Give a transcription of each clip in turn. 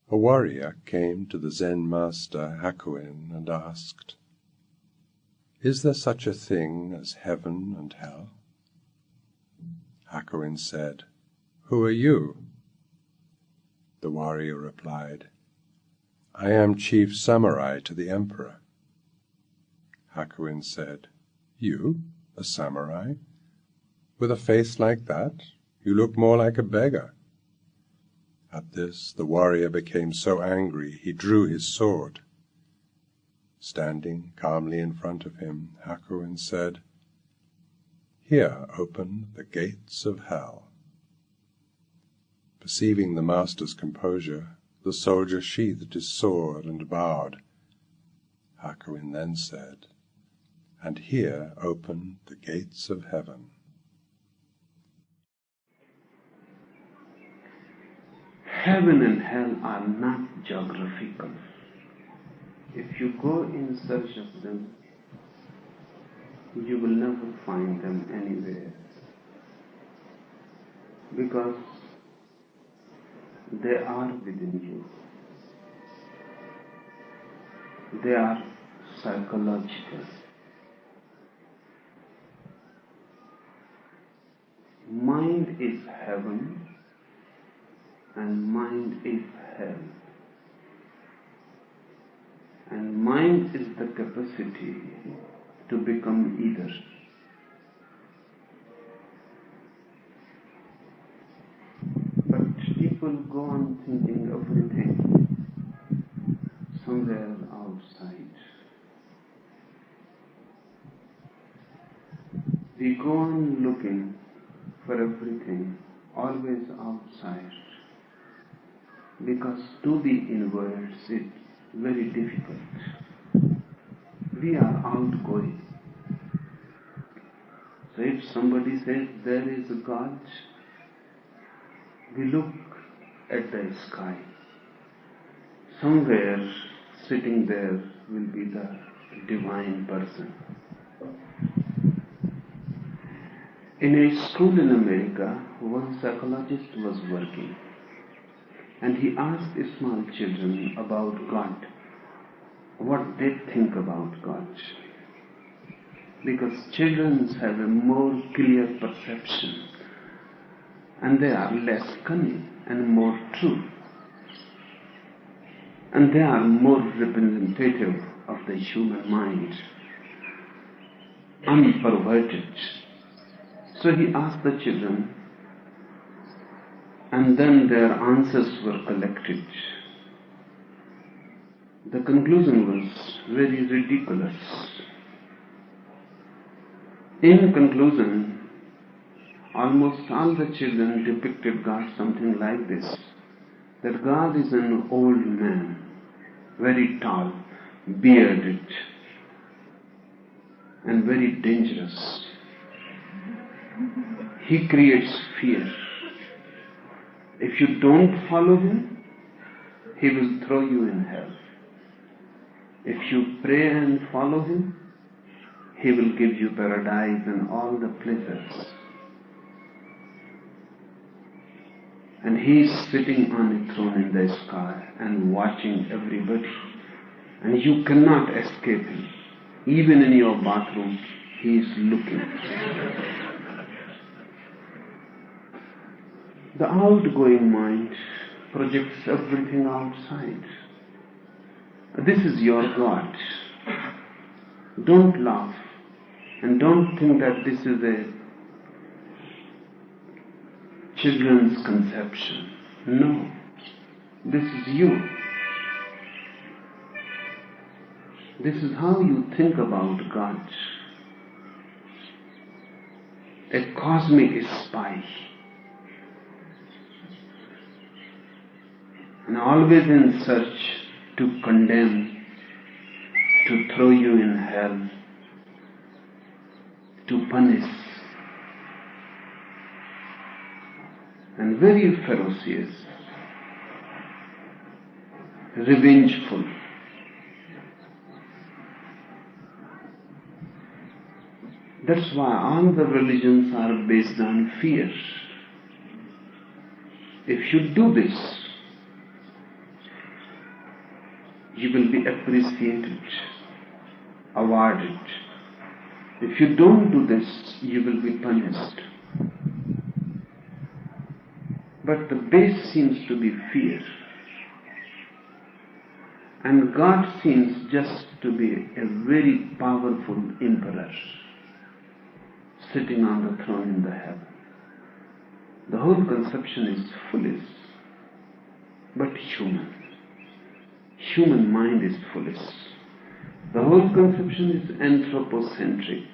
A warrior came to the Zen master Hakuin and asked, "Is there such a thing as heaven and hell?" Hakuin said, "Who are you?" The warrior replied, "I am chief samurai to the emperor." Hakuin said, "You, a samurai? With a face like that, you look more like a beggar." At this the warrior became so angry he drew his sword. Standing calmly in front of him, Hakuin said, "Here open the gates of hell." Perceiving the master's composure, the soldier sheathed his sword and bowed. Hakuin then said, "And here open the gates of heaven." Heaven and hell are not geographical. If you go in search of them, you will never find them anywhere, because they are within you. They are psychological. Mind is heaven and mind is hell. And mind is the capacity to become either. But people go on thinking everything somewhere outside. We go on looking for everything always outside, because to be inwards it's very difficult. We are outgoing. So if somebody says there is a God, we look at the sky. Somewhere sitting there will be the divine person. In a school in America, one psychologist was working, and he asked small children about God, what they think about God. Because children have a more clear perception, and they are less cunning and more true, and they are more representative of the human mind, unperverted. So he asked the children, and then their answers were collected. The conclusion was very ridiculous. In conclusion, almost all the children depicted God something like this, that God is an old man, very tall, bearded, and very dangerous. He creates fear. If you don't follow him, he will throw you in hell. If you pray and follow him, he will give you paradise and all the pleasures. And he is sitting on a throne in the sky and watching everybody. And you cannot escape him. Even in your bathroom, he is looking. The outgoing mind projects everything outside. This is your God. Don't laugh and don't think that this is a children's conception. No, this is you. This is how you think about God. A cosmic spy. And always in search to condemn, to throw you in hell, to punish, and very ferocious, revengeful. That's why all the religions are based on fear. If you do this, you will be appreciated, awarded. If you don't do this, you will be punished. But the base seems to be fear. And God seems just to be a very powerful emperor sitting on the throne in the heaven. The whole conception is foolish, but human. Human mind is foolish. The whole conception is anthropocentric.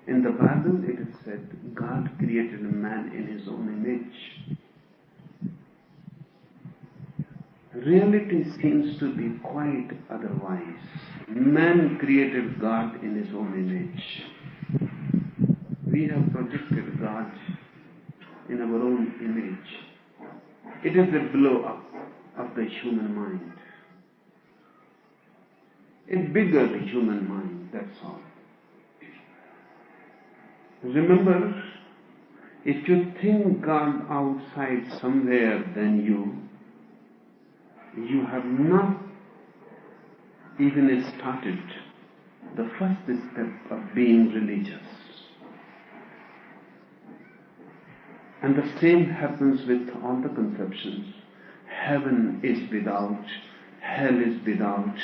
In the Bible it is said, God created a man in his own image. Reality seems to be quite otherwise. Man created God in his own image. We have projected God in our own image. It is a blow-up of the human mind. A bigger human mind, that's all. Remember, if you think God outside somewhere than you have not even started the first step of being religious. And the same happens with all the conceptions. Heaven is without, hell is without.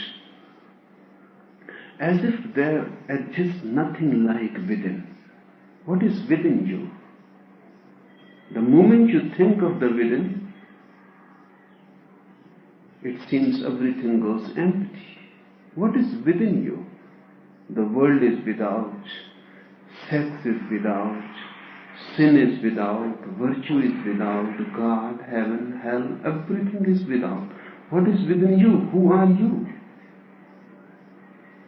As if there exists nothing like within. What is within you? The moment you think of the within, it seems everything goes empty. What is within you? The world is without, sex is without, sin is without, virtue is without, God, heaven, hell, everything is without. What is within you? Who are you?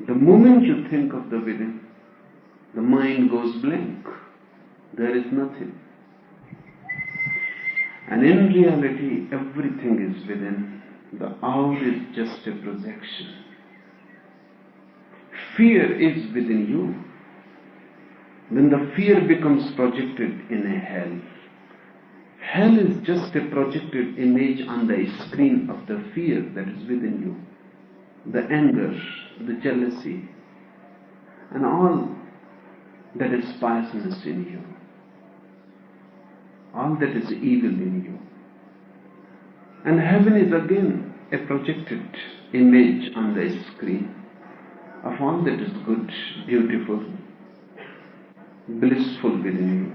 The moment you think of the within, the mind goes blank. There is nothing. And in reality, everything is within. The out is just a projection. Fear is within you. Then the fear becomes projected in a hell. Hell is just a projected image on the screen of the fear that is within you. The anger, the jealousy, and all that is poisonous in you. All that is evil in you. And heaven is again a projected image on the screen of all that is good, beautiful, blissful within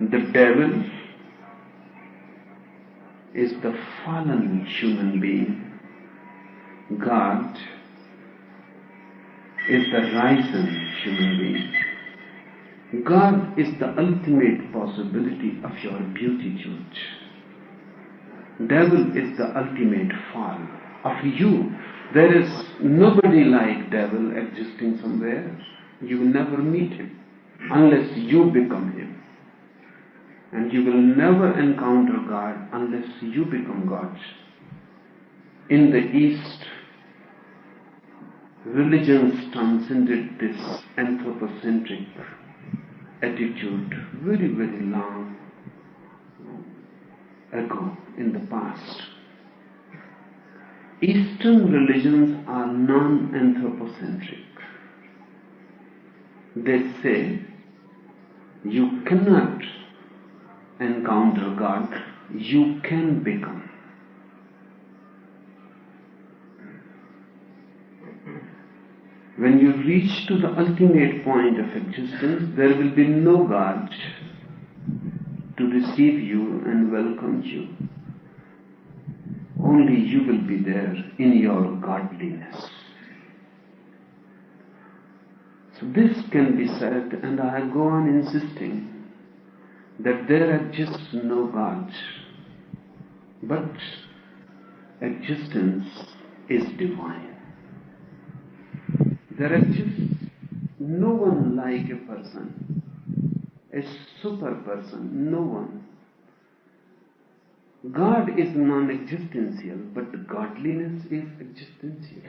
you. The devil is the fallen human being. God is the risen human being. God is the ultimate possibility of your beatitude. Devil is the ultimate fall of you. There is nobody like devil existing somewhere. You will never meet him unless you become him. And you will never encounter God unless you become God. In the East, religions transcended this anthropocentric attitude very, very long ago in the past. Eastern religions are non-anthropocentric. They say you cannot encounter God, you can become. When you reach to the ultimate point of existence, there will be no God to receive you and welcome you. Only you will be there in your godliness. So this can be said, and I go on insisting, that there exists no God, but existence is divine. There exists no one like a person, a super person, no one. God is non-existential, but godliness is existential.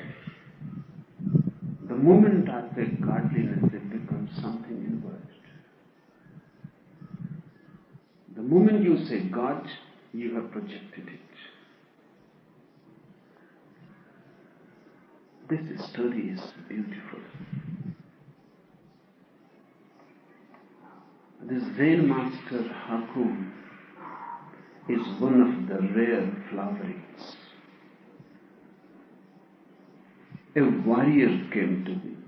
The moment I say godliness, it becomes something inward. The moment you say God, You have projected it. This story is beautiful. This Zen master Hakum is one of the rare flowerings. A warrior came to him,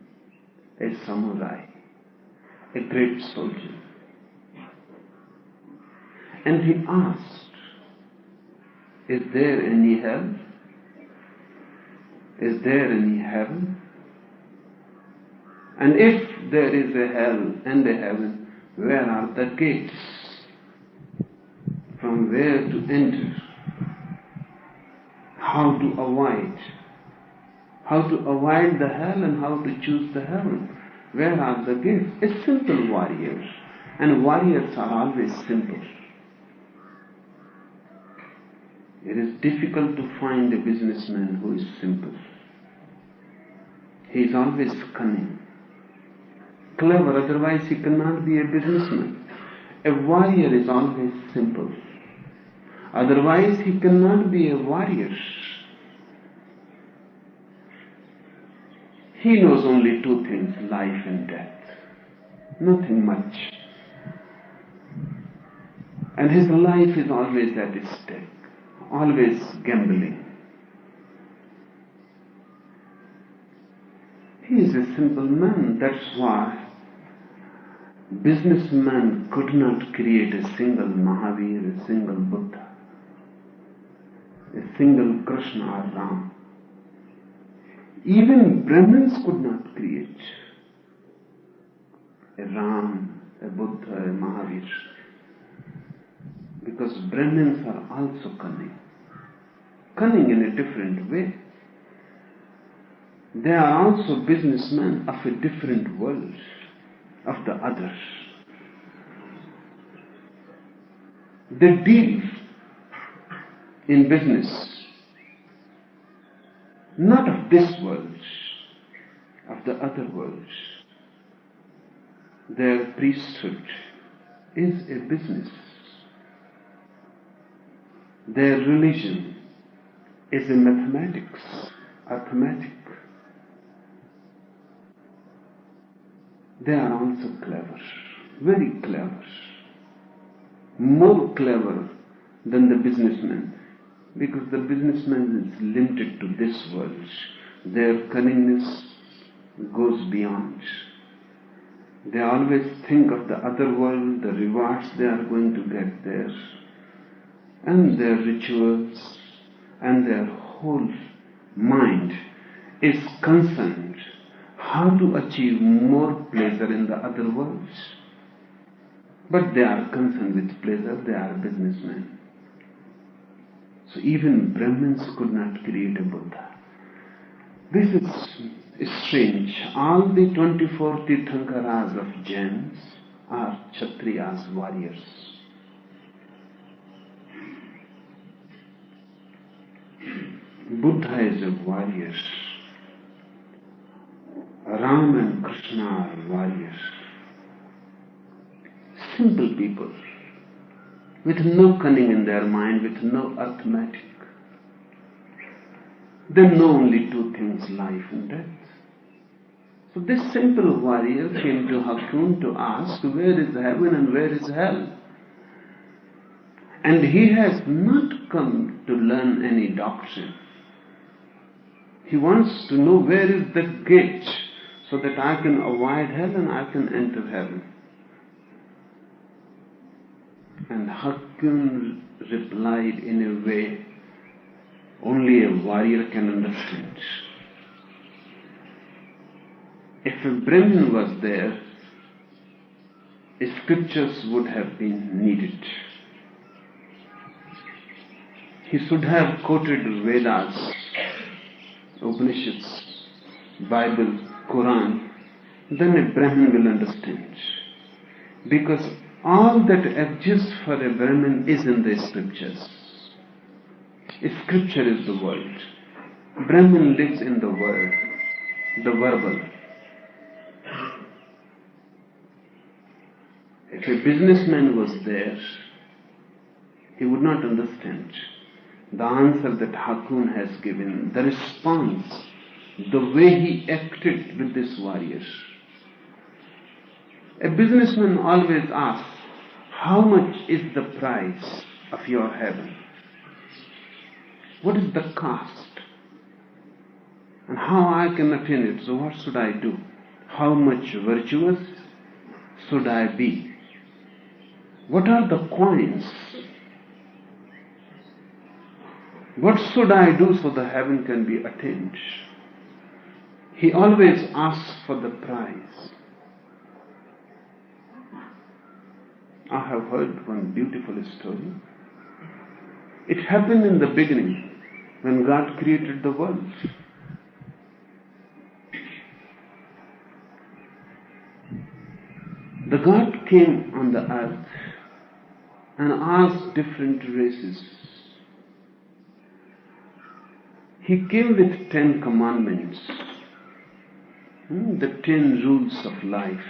a samurai, a great soldier, and he asked, "Is there any hell? Is there any heaven? And if there is a hell and a heaven, where are the gates? From where to enter? How to avoid? How to avoid the hell and how to choose the heaven? Where are the gates?" A simple warrior, and warriors are always simple. It is difficult to find a businessman who is simple. He is always cunning, clever, otherwise he cannot be a businessman. A warrior is always simple, otherwise he cannot be a warrior. He knows only two things, life and death, nothing much. And his life is always at stake, always gambling. He is a simple man. That's why businessmen could not create a single Mahavir, a single Buddha, a single Krishna or Ram. Even Brahmins could not create a Ram, a Buddha, a Mahavir, because Brahmins are also cunning. Cunning in a different way. They are also businessmen of a different world, of the others. They deal in business, not of this world, of the other world. Their priesthood is a business. Their religion is a mathematics, arithmetic. They are also clever, very clever, more clever than the businessman, because the businessman is limited to this world. Their cunningness goes beyond. They always think of the other world, the rewards they are going to get there, and their rituals, and their whole mind is concerned how to achieve more pleasure in the other worlds. But they are concerned with pleasure, they are businessmen. So even Brahmins could not create a Buddha. This is strange. All the 24 Tirthankaras of Jains are Kshatriyas, warriors. Buddha is a warrior. Ram and Krishna are warriors. Simple people, with no cunning in their mind, with no arithmetic. They know only two things, life and death. So this simple warrior came to Hakum to ask, where is heaven and where is hell? And he has not come to learn any doctrine. He wants to know where is the gate, so that I can avoid hell and I can enter heaven. And Hakum replied in a way only a warrior can understand. If a Brahmin was there, scriptures would have been needed. He should have quoted Vedas, Upanishads, Bible, Quran. Then a Brahmin will understand. Because all that exists for a Brahmin is in the scriptures. Scripture is the world. Brahmin lives in the world, the verbal. If a businessman was there, he would not understand the answer that Hakun has given, the response, the way he acted with this warrior. A businessman always asks, how much is the price of your heaven? What is the cost? And how I can attain it? So what should I do? How much virtuous should I be? What are the coins? What should I do so the heaven can be attained? He always asks for the price. I have heard one beautiful story. It happened in the beginning when God created the world. The God came on the earth and asked different races. He came with 10 commandments, the 10 rules of life.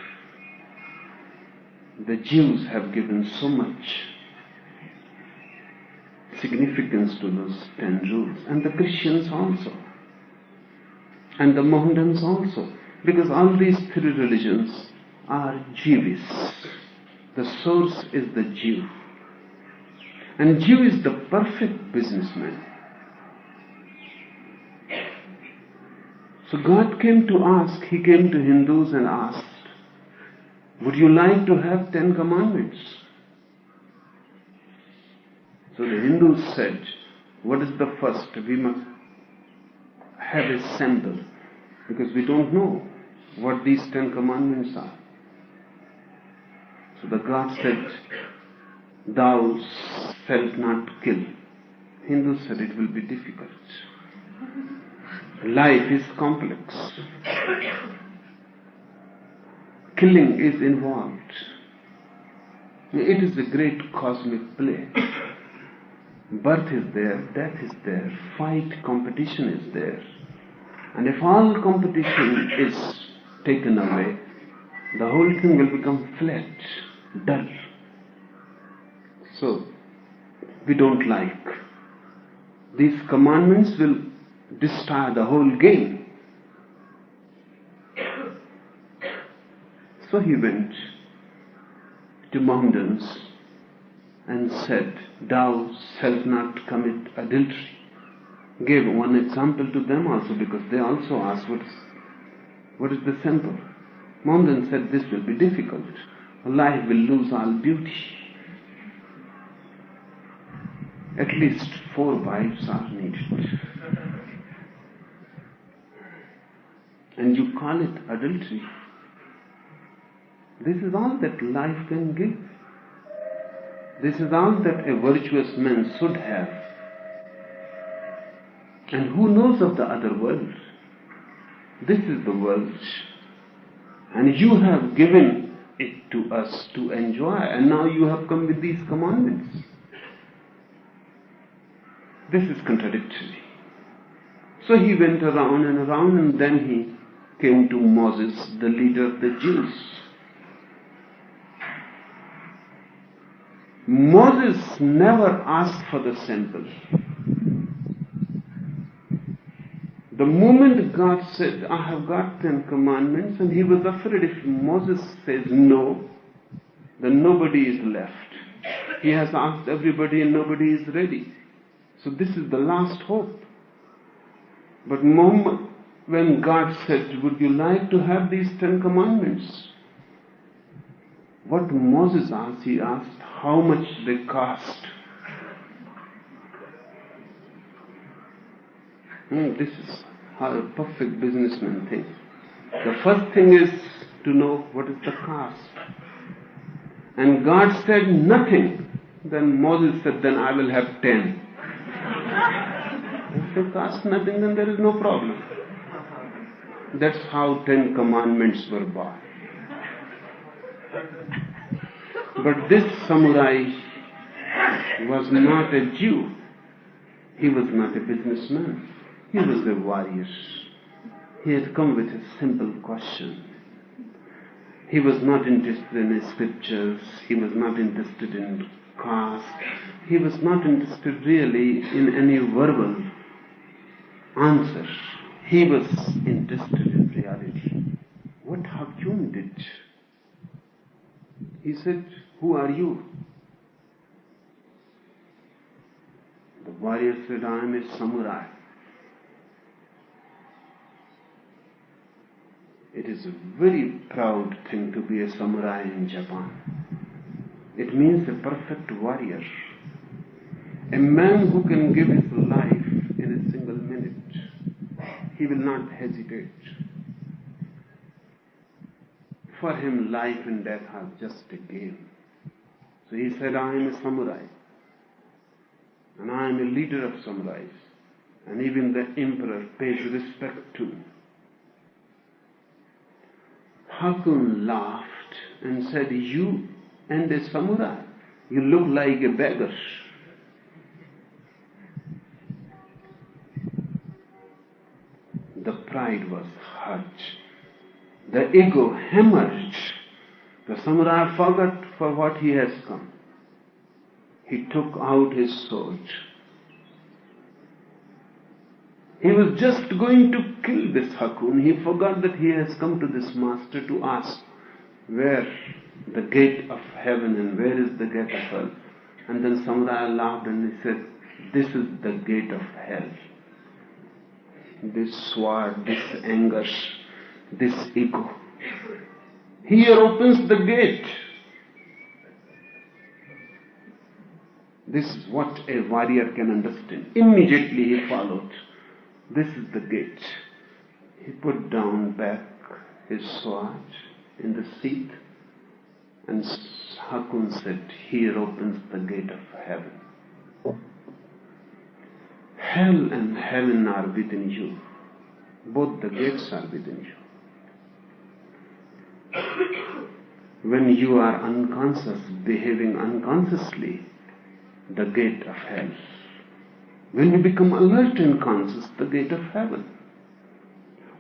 The Jews have given so much significance to those 10 rules, and the Christians also, and the Mohammedans also, because all these 3 religions are Jewish. The source is the Jew, and Jew is the perfect businessman. So God came to ask, He came to Hindus and asked, would you like to have 10 commandments? So the Hindus said, what is the first? We must have a sample, because we don't know what these 10 commandments are. So the God said, thou shalt not kill. Hindus said it will be difficult. Life is complex. Killing is involved. It is a great cosmic play. Birth is there, death is there, fight, competition is there. And if all competition is taken away, the whole thing will become flat, dull. So, we don't like. These commandments will destroy the whole game. So he went to Mohammedans and said, thou shalt not commit adultery. Gave one example to them also, because they also asked, what is the sample? Mohammedan said, this will be difficult. Life will lose all beauty. At least 4 wives are needed. And you call it adultery? This is all that life can give. This is all that a virtuous man should have. And who knows of the other world? This is the world. And you have given it to us to enjoy, and now you have come with these commandments. This is contradictory. So he went around, and then he came to Moses, the leader of the Jews. Moses never asked for the sample. The moment God said, I have got 10 commandments, and he was afraid if Moses says no, then nobody is left. He has asked everybody and nobody is ready. So this is the last hope. But when God said, would you like to have these 10 commandments? What Moses asked, he asked how much they cost. This is how a perfect businessman thinks. The first thing is to know what is the cost. And God said nothing. Then Moses said, then I will have 10. If it costs nothing, then there is no problem. That's how 10 commandments were bought. But this samurai was not a Jew. He was not a businessman. He was a warrior. He had come with a simple question. He was not interested in scriptures. He was not interested in caste. He was not interested really in any verbal answer. He was interested in reality. What Hakim did, he said, "Who are you?" The warrior said, "I am a samurai." It is a very proud thing to be a samurai in Japan. It means a perfect warrior. A man who can give his life in a single minute. He will not hesitate. For him, life and death are just a game. So he said, "I am a samurai. And I am a leader of samurais. And even the emperor pays respect to me." Hakim laughed and said, "You and a samurai, you look like a beggar." The pride was hurt. The ego hammered. The samurai forgot for what he has come. He took out his sword. He was just going to kill this Hakim. He forgot that he has come to this master to ask where the gate of heaven and where is the gate of hell. And then samurai laughed and he said, "This is the gate of hell." This sword, this anger, this ego. Here opens the gate. This is what a warrior can understand. Immediately he followed. This is the gate. He put down back his sword in the seat, and Hakim said, "Here opens the gate of heaven." Hell and heaven are within you. Both the gates are within you. When you are unconscious, behaving unconsciously, the gate of hell. When you become alert and conscious, the gate of heaven.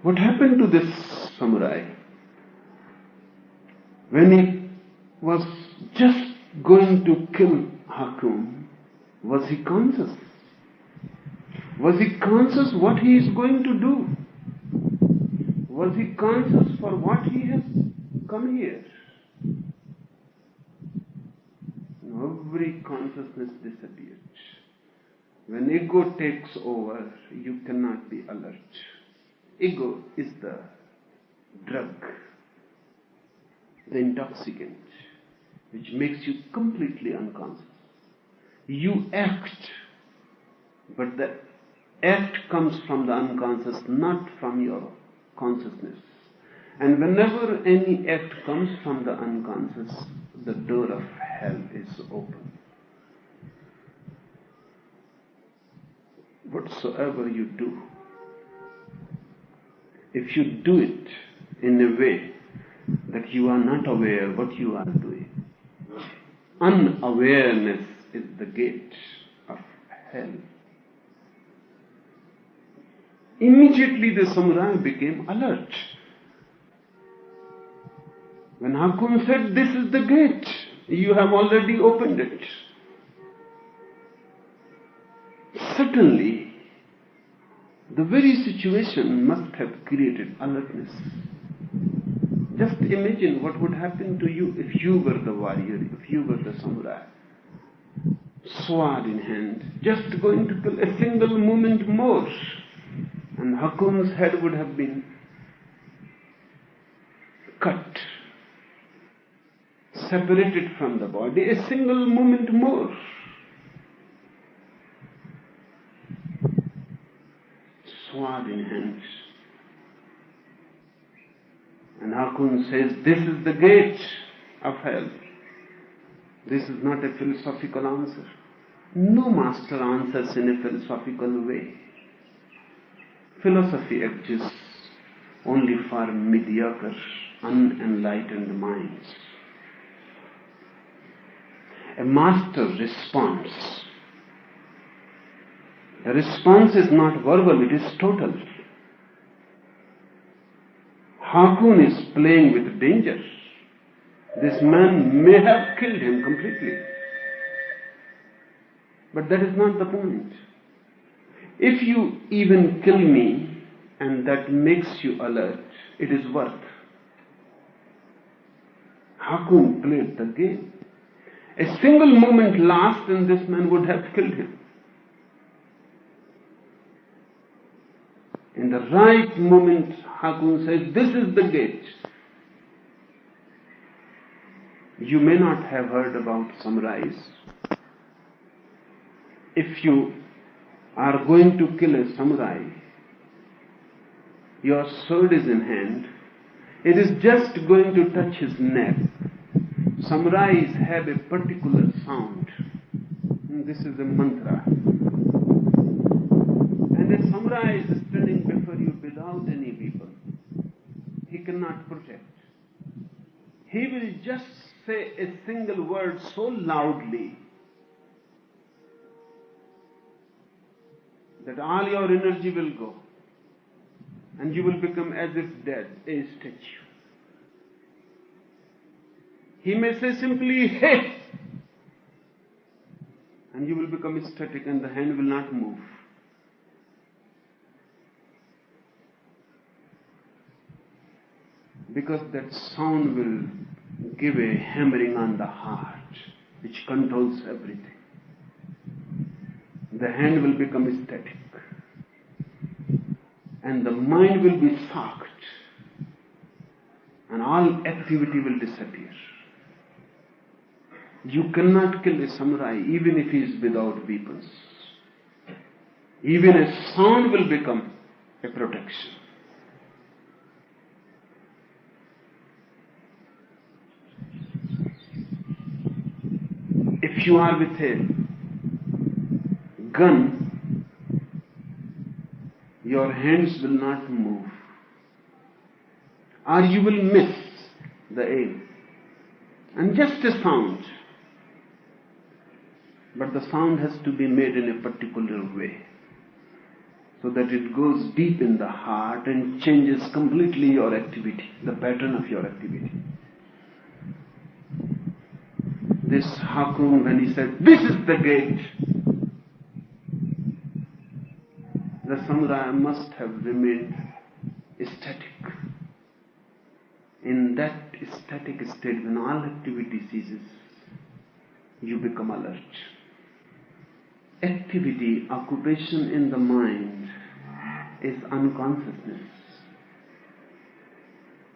What happened to this samurai? When he was just going to kill Hakim, was he conscious? Was he conscious what he is going to do? Was he conscious for what he has come here? Every consciousness disappears. When ego takes over, you cannot be alert. Ego is the drug, the intoxicant, which makes you completely unconscious. You act, but the act comes from the unconscious, not from your consciousness. And whenever any act comes from the unconscious, the door of hell is open. Whatsoever you do, if you do it in a way that you are not aware what you are doing, unawareness is the gate of hell. Immediately the samurai became alert. When Hakim said, "This is the gate, you have already opened it," certainly the very situation must have created alertness. Just imagine what would happen to you if you were the warrior, if you were the samurai, sword in hand, just going to kill a single moment more, and Hakim's head would have been cut, separated from the body, a single moment more. Sword in hand. And Hakim says, "This is the gate of hell." This is not a philosophical answer. No master answers in a philosophical way. Philosophy exists only for mediocre, unenlightened minds. A master responds. The response is not verbal, it is total. Hakim is playing with danger. This man may have killed him completely. But that is not the point. If you even kill me and that makes you alert, it is worth. Hakun played the game. A single moment lost and this man would have killed him. In the right moment, Hakun says, this is the gate. You may not have heard about samurais. If you are going to kill a samurai, your sword is in hand, it is just going to touch his neck. Samurais have a particular sound. This is a mantra. And a samurai is standing before you without any weapon. He cannot protect. He will just say a single word so loudly that all your energy will go and you will become as if dead, a statue. He may say simply, hey, and you will become static and the hand will not move. Because that sound will give a hammering on the heart, which controls everything. The hand will become static. And the mind will be shocked. And all activity will disappear. You cannot kill a samurai even if he is without weapons. Even a sound will become a protection. If you are with a gun, your hands will not move, or you will miss the aim. And just a sound, but the sound has to be made in a particular way, so that it goes deep in the heart and changes completely your activity, the pattern of your activity. This Hakun, when he said, this is the gate, the samurai must have remained static. In that static state, when all activity ceases, you become alert. Activity, occupation in the mind is unconsciousness.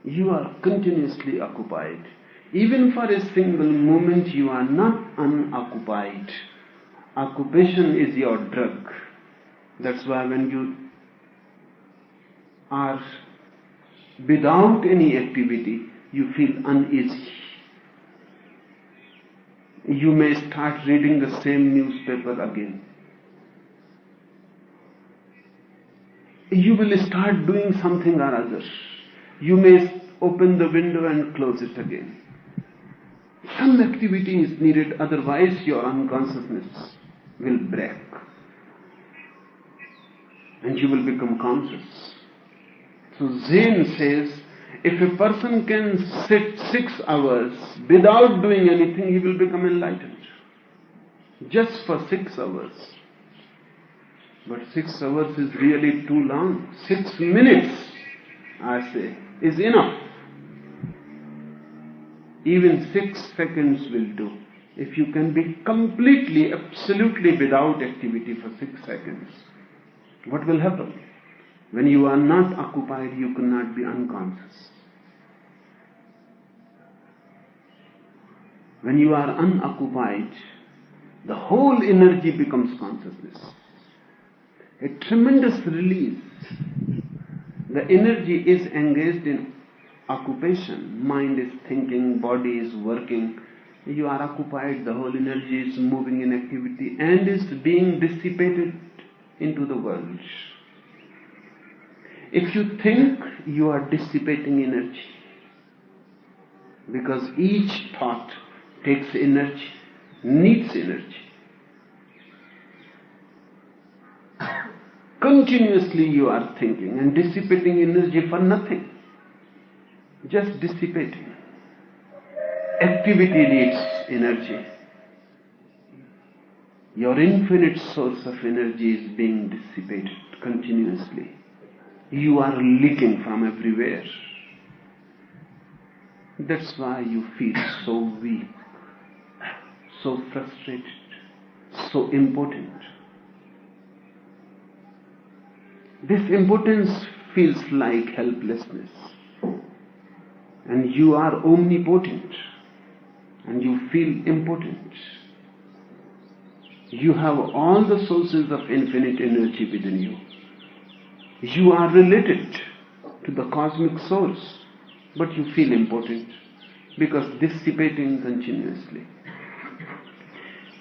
You are continuously occupied. Even for a single moment, you are not unoccupied. Occupation is your drug. That's why when you are without any activity, you feel uneasy. You may start reading the same newspaper again. You will start doing something or other. You may open the window and close it again. Some activity is needed, otherwise your unconsciousness will break. And you will become conscious. So Zen says, if a person can sit 6 hours without doing anything, he will become enlightened. Just for 6 hours. But 6 hours is really too long. 6 minutes, I say, is enough. Even 6 seconds will do. If you can be completely, absolutely without activity for 6 seconds, what will happen? When you are not occupied, you cannot be unconscious. When you are unoccupied, the whole energy becomes consciousness. A tremendous release. The energy is engaged in occupation. Mind is thinking, body is working. You are occupied, the whole energy is moving in activity and is being dissipated into the world. If you think, you are dissipating energy. Because each thought takes energy, needs energy. Continuously you are thinking and dissipating energy for nothing. Just dissipating. Activity needs energy. Your infinite source of energy is being dissipated continuously. You are leaking from everywhere. That's why you feel so weak, so frustrated, so impotent. This impotence feels like helplessness. And you are omnipotent. And you feel impotent. You have all the sources of infinite energy within you. You are related to the cosmic source, but you feel impotent because dissipating continuously.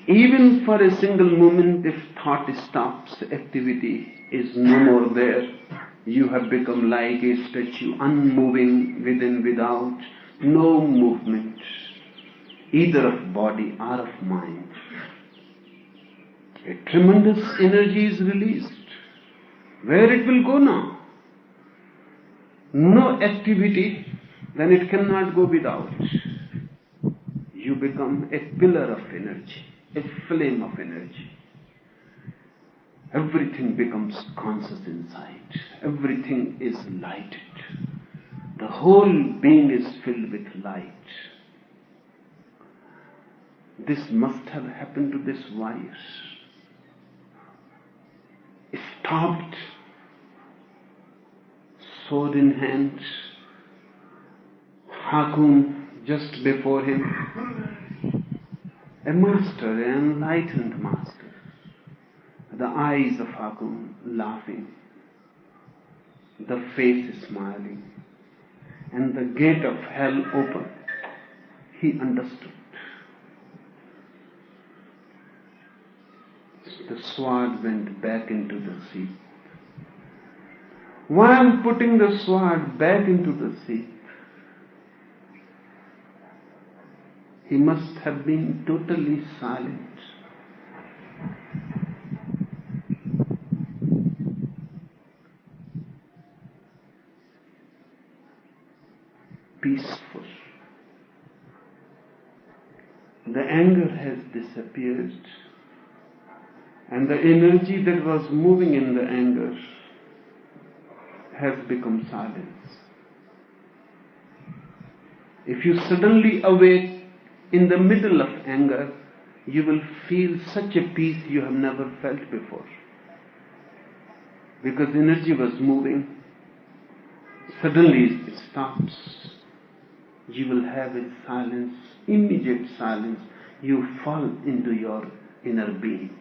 Even for a single moment, if thought stops, activity is no more there. You have become like a statue, unmoving within, without, no movement, either of body or of mind. A tremendous energy is released. Where it will go now? No activity, then it cannot go without. You become a pillar of energy, a flame of energy. Everything becomes conscious inside. Everything is lighted. The whole being is filled with light. This must have happened to this wire. Stopped, sword in hand, Hakun just before him, a master, an enlightened master. The eyes of Hakun laughing, the face smiling, and the gate of hell open. He understood. The sword went back into the sea. While putting the sword back into the sea, he must have been totally silent. Peaceful. The anger has disappeared, and the energy that was moving in the anger has become silence. If you suddenly awake in the middle of anger, you will feel such a peace you have never felt before. Because energy was moving, suddenly it stops. You will have a silence, immediate silence. You fall into your inner being.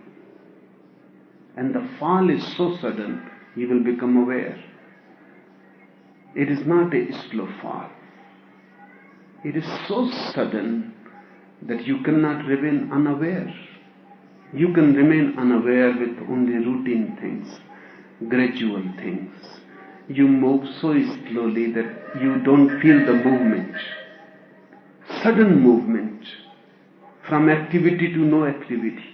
And the fall is so sudden, you will become aware. It is not a slow fall. It is so sudden that you cannot remain unaware. You can remain unaware with only routine things, gradual things. You move so slowly that you don't feel the movement. Sudden movement, from activity to no activity,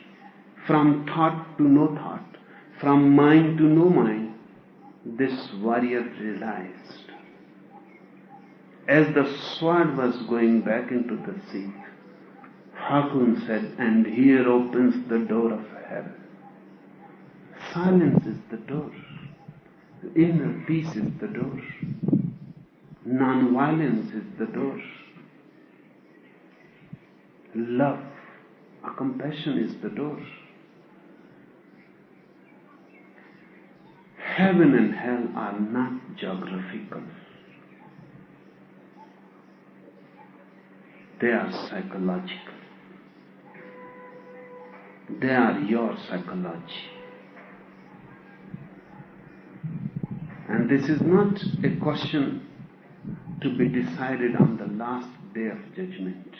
from thought to no thought, from mind to no mind. This warrior realized. As the sword was going back into the sea, Hakun said, and here opens the door of heaven. Silence is the door. Inner peace is the door. Non-violence is the door. Love, compassion is the door. Heaven and hell are not geographical. They are psychological. They are your psychology. And this is not a question to be decided on the last day of judgment.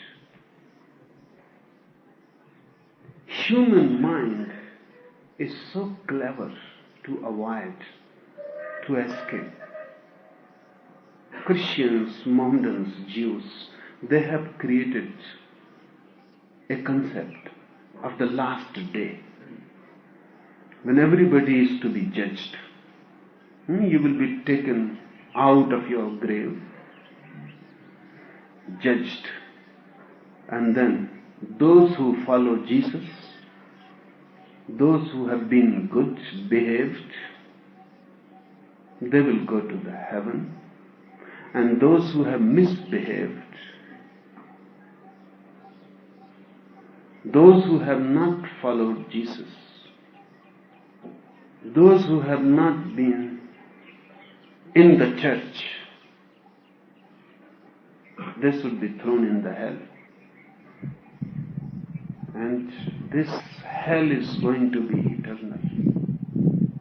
Human mind is so clever to avoid, to escape. Christians, Mohammedans, Jews, they have created a concept of the last day when everybody is to be judged. You will be taken out of your grave, judged, and then those who follow Jesus Those who have been good behaved, they will go to the heaven. And those who have misbehaved, those who have not followed Jesus, those who have not been in the church, they should be thrown in the hell. And this hell is going to be eternal.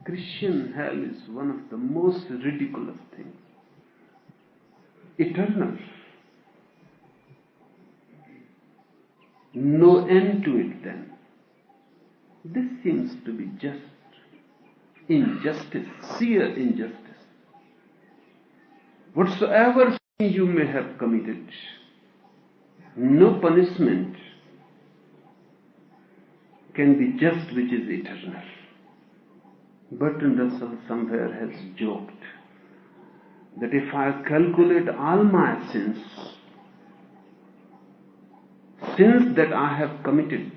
Christian hell is one of the most ridiculous things. Eternal. No end to it then. This seems to be just injustice, sheer injustice. Whatsoever sin you may have committed, no punishment can be just which is eternal. Bertrand Russell somewhere has joked that if I calculate all my sins that I have committed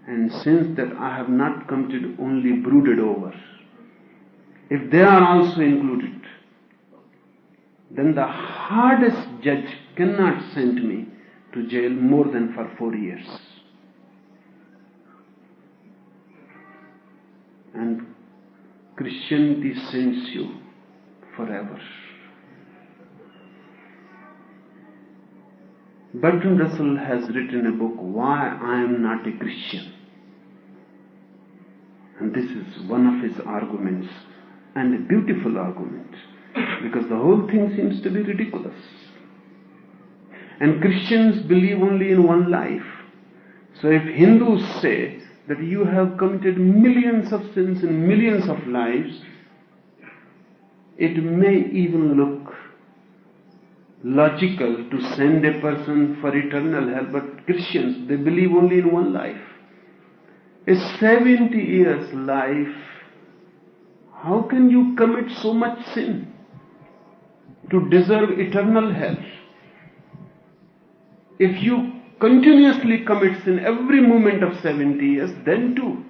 and sins that I have not committed, only brooded over, if they are also included, then the hardest judge cannot send me to jail more than for 4 years. And Christianity sends you forever. Bertrand Russell has written a book, Why I Am Not a Christian. And this is one of his arguments, and a beautiful argument, because the whole thing seems to be ridiculous. And Christians believe only in one life. So if Hindus say that you have committed millions of sins in millions of lives, it may even look logical to send a person for eternal hell, but Christians, they believe only in one life. A 70 years life, how can you commit so much sin to deserve eternal hell? If you continuously commit sin every moment of 70 years, then too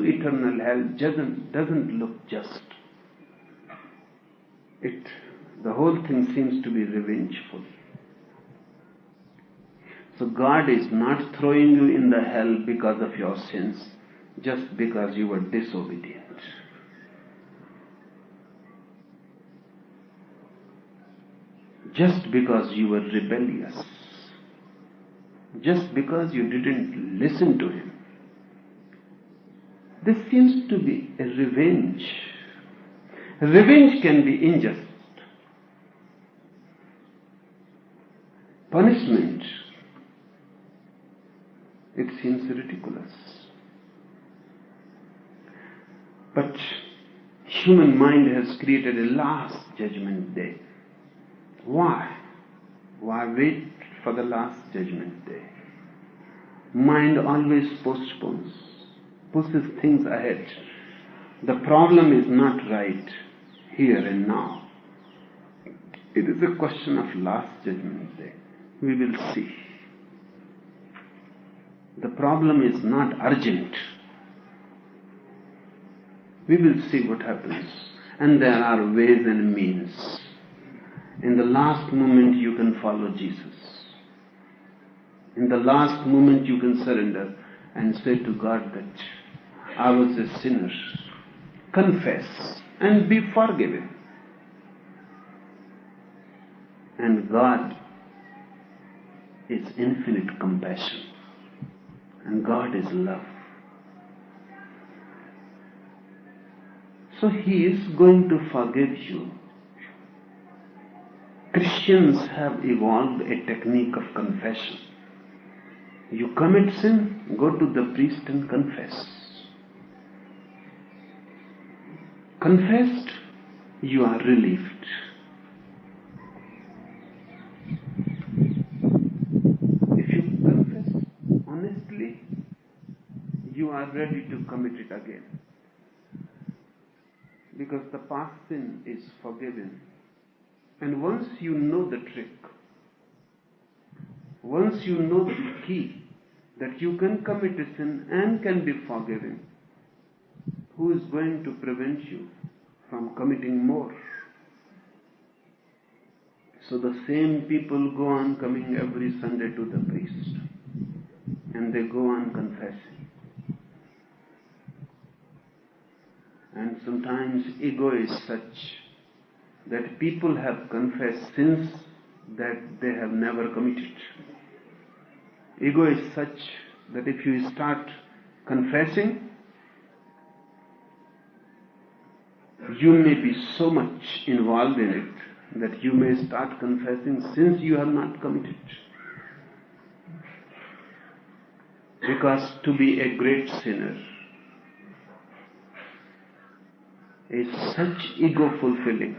eternal hell doesn't look just. The whole thing seems to be revengeful. So God is not throwing you in the hell because of your sins, just because you were disobedient. Just because you were rebellious. Just because you didn't listen to Him. This seems to be a revenge. Revenge can be unjust. Punishment, it seems ridiculous. But human mind has created a last judgment day. Why? Why wait for the last judgment day? Mind always postpones, pushes things ahead. The problem is not right here and now. It is a question of last judgment day. We will see. The problem is not urgent. We will see what happens. And there are ways and means. In the last moment you can follow Jesus. In the last moment you can surrender and say to God that I was a sinner. Confess and be forgiven. And God is infinite compassion. And God is love. So He is going to forgive you. Christians have evolved a technique of confession. You commit sin, go to the priest and confess. Confessed, you are relieved. If you confess honestly, you are ready to commit it again. Because the past sin is forgiven. And once you know the trick, once you know the key, that you can commit a sin and can be forgiven, who is going to prevent you from committing more? So the same people go on coming every Sunday to the priest, and they go on confessing. And sometimes ego is such that people have confessed sins that they have never committed. Ego is such that if you start confessing, you may be so much involved in it that you may start confessing sins you have not committed. Because to be a great sinner is such ego fulfilling.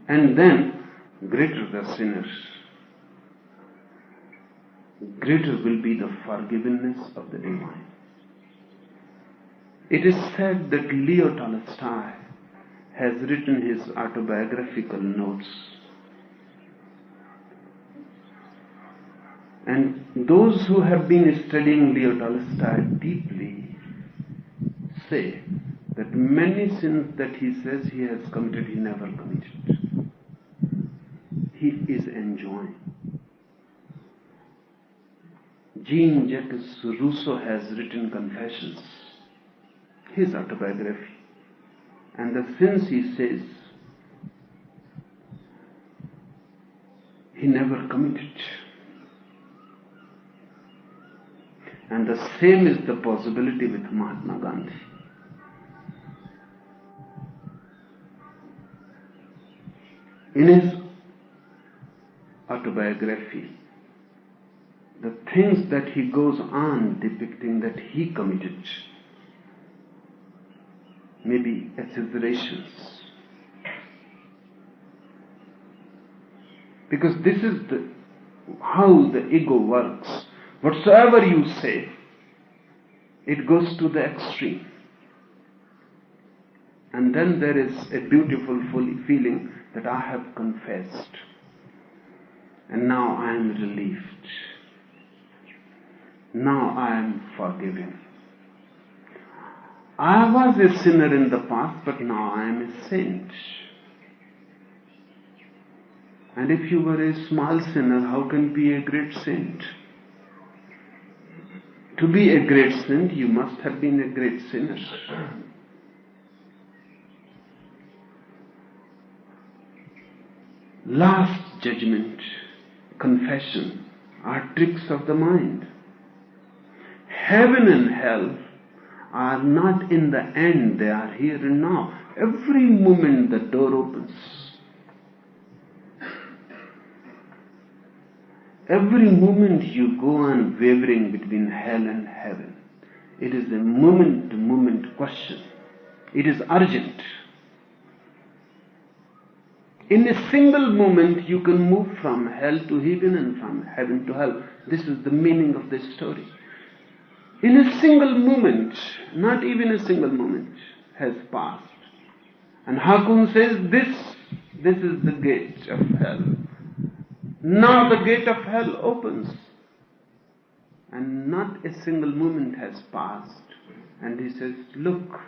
And then, greater the sinners, greater will be the forgiveness of the divine. It is said that Leo Tolstoy has written his autobiographical notes. And those who have been studying Leo Tolstoy deeply say that many sins that he says he has committed, he never committed. He is enjoying. Jean-Jacques Rousseau has written Confessions, his autobiography, and the sins he says he never committed. And the same is the possibility with Mahatma Gandhi. In his autobiography, the things that he goes on depicting that he committed may be exaggerations. Because this is how the ego works. Whatsoever you say, it goes to the extreme. And then there is a beautiful feeling that I have confessed. And now I am relieved. Now I am forgiven. I was a sinner in the past, but now I am a saint. And if you were a small sinner, how can you be a great saint? To be a great saint, you must have been a great sinner. Last judgment, confession, are tricks of the mind. Heaven and hell are not in the end, they are here and now. Every moment the door opens. Every moment you go on wavering between hell and heaven. It is a moment-to-moment question. It is urgent. In a single moment you can move from hell to heaven and from heaven to hell. This is the meaning of this story. In a single moment, not even a single moment has passed. And Hakun says, this is the gate of hell. Now the gate of hell opens. And not a single moment has passed. And he says, look,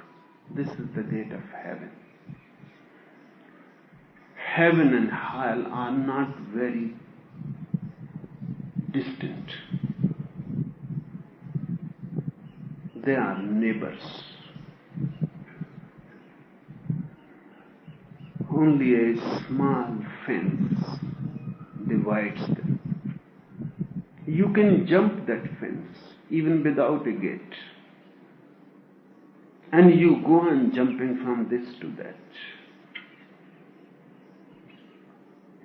this is the gate of heaven. Heaven and hell are not very distant. They are neighbors. Only a small fence divides them. You can jump that fence even without a gate. And you go on jumping from this to that.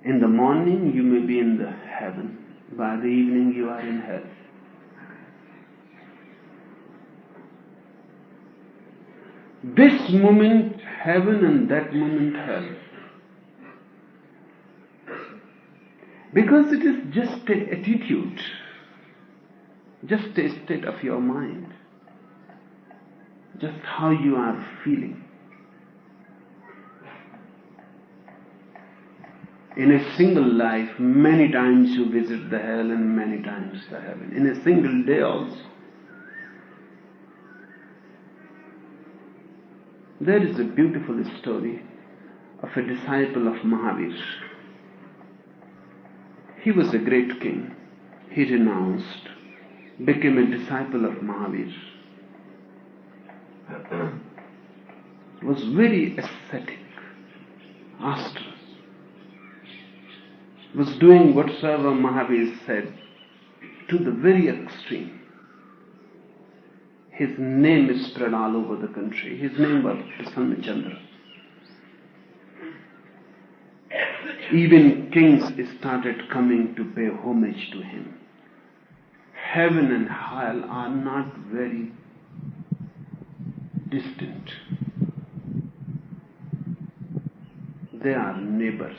In the morning you may be in the heaven. By the evening you are in hell. This moment heaven and that moment hell. Because it is just an attitude, just a state of your mind, just how you are feeling. In a single life, many times you visit the hell and many times the heaven. In a single day also. There is a beautiful story of a disciple of Mahavir. He was a great king. He renounced, became a disciple of Mahavir. Was very ascetic, austere. Was doing whatsoever Mahavir said to the very extreme. His name is spread all over the country. His name was Prasanna Chandra. Even kings started coming to pay homage to him. Heaven and hell are not very distant. They are neighbors.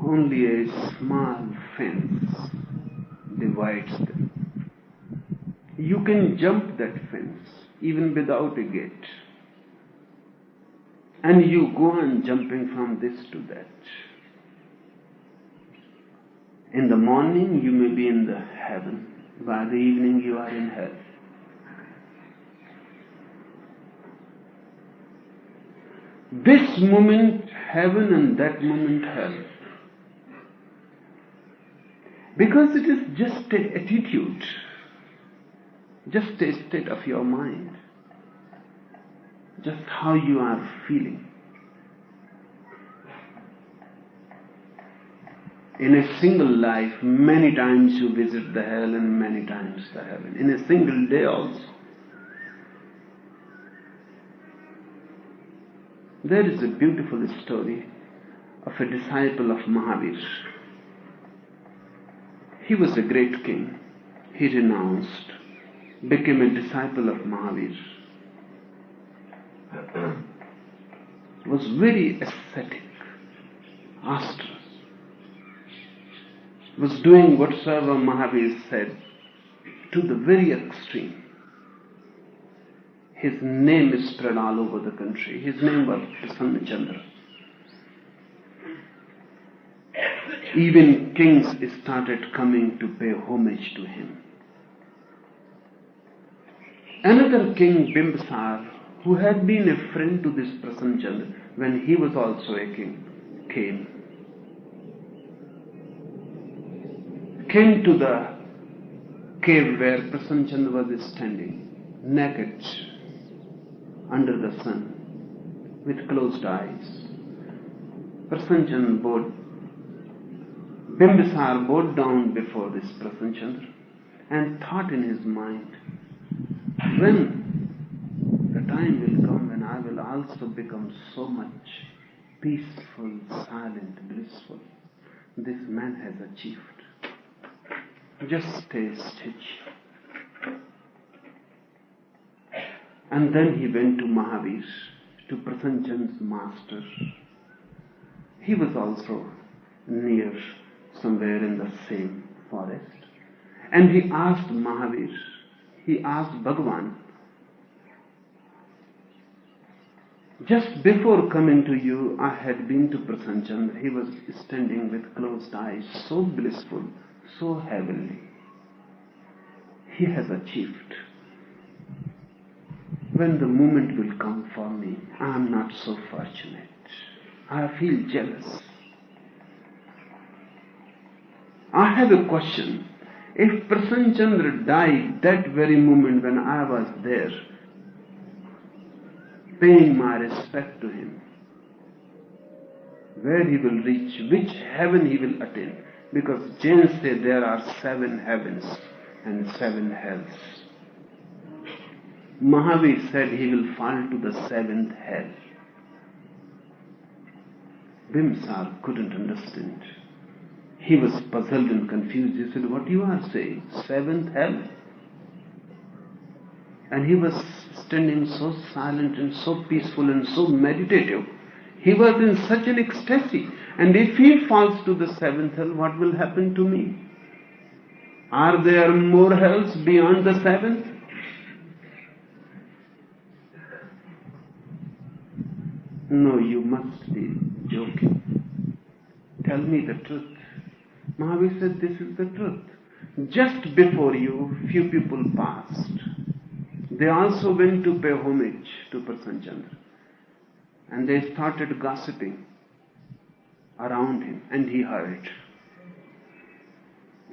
Only a small fence divides them. You can jump that fence even without a gate. And you go on jumping from this to that. In the morning you may be in the heaven. By the evening you are in hell. This moment heaven and that moment hell. Because it is just an attitude, just a state of your mind, just how you are feeling. In a single life, many times you visit the hell and many times the heaven. In a single day also. There is a beautiful story of a disciple of Mahavir. He was a great king. He renounced, became a disciple of Mahavir. Was very ascetic, austere. Was doing whatsoever Mahavir said to the very extreme. His name is spread all over the country. His name was Prasanna Chandra. Even kings started coming to pay homage to him. Another king, Bimbisar, who had been a friend to this Prasanna Chandra when he was also a king, came to the cave where Prasanna Chandra was standing, naked, under the sun, with closed eyes. Prasanna Chandra Bimbisar bowed down before this Prasanna Chandra and thought in his mind, when the time will come when I will also become so much peaceful, silent, blissful, this man has achieved. Just stay still. And then he went to Mahavir, to Prasanna Chandra's master. He was also near, somewhere in the same forest. And he asked Mahavir, he asked Bhagavan, just before coming to you, I had been to Prasanna Chandra. He was standing with closed eyes, so blissful, so heavenly. He has achieved. When the moment will come for me, I am not so fortunate. I feel jealous. I have a question. If Prasanna Chandra died that very moment when I was there, paying my respect to him, where he will reach, which heaven he will attain? Because Jains say there are 7 heavens and 7 hells. Mahavir said he will fall to the 7th hell. Bimbisar couldn't understand. He was puzzled and confused. He said, what you are saying? 7th hell? And he was standing so silent and so peaceful and so meditative. He was in such an ecstasy. And if he falls to the 7th hell, what will happen to me? Are there more hells beyond the 7th? No, you must be joking. Tell me the truth. Mahavir said, this is the truth. Just before you, few people passed. They also went to pay homage to Prasanna Chandra. And they started gossiping around him, and he heard.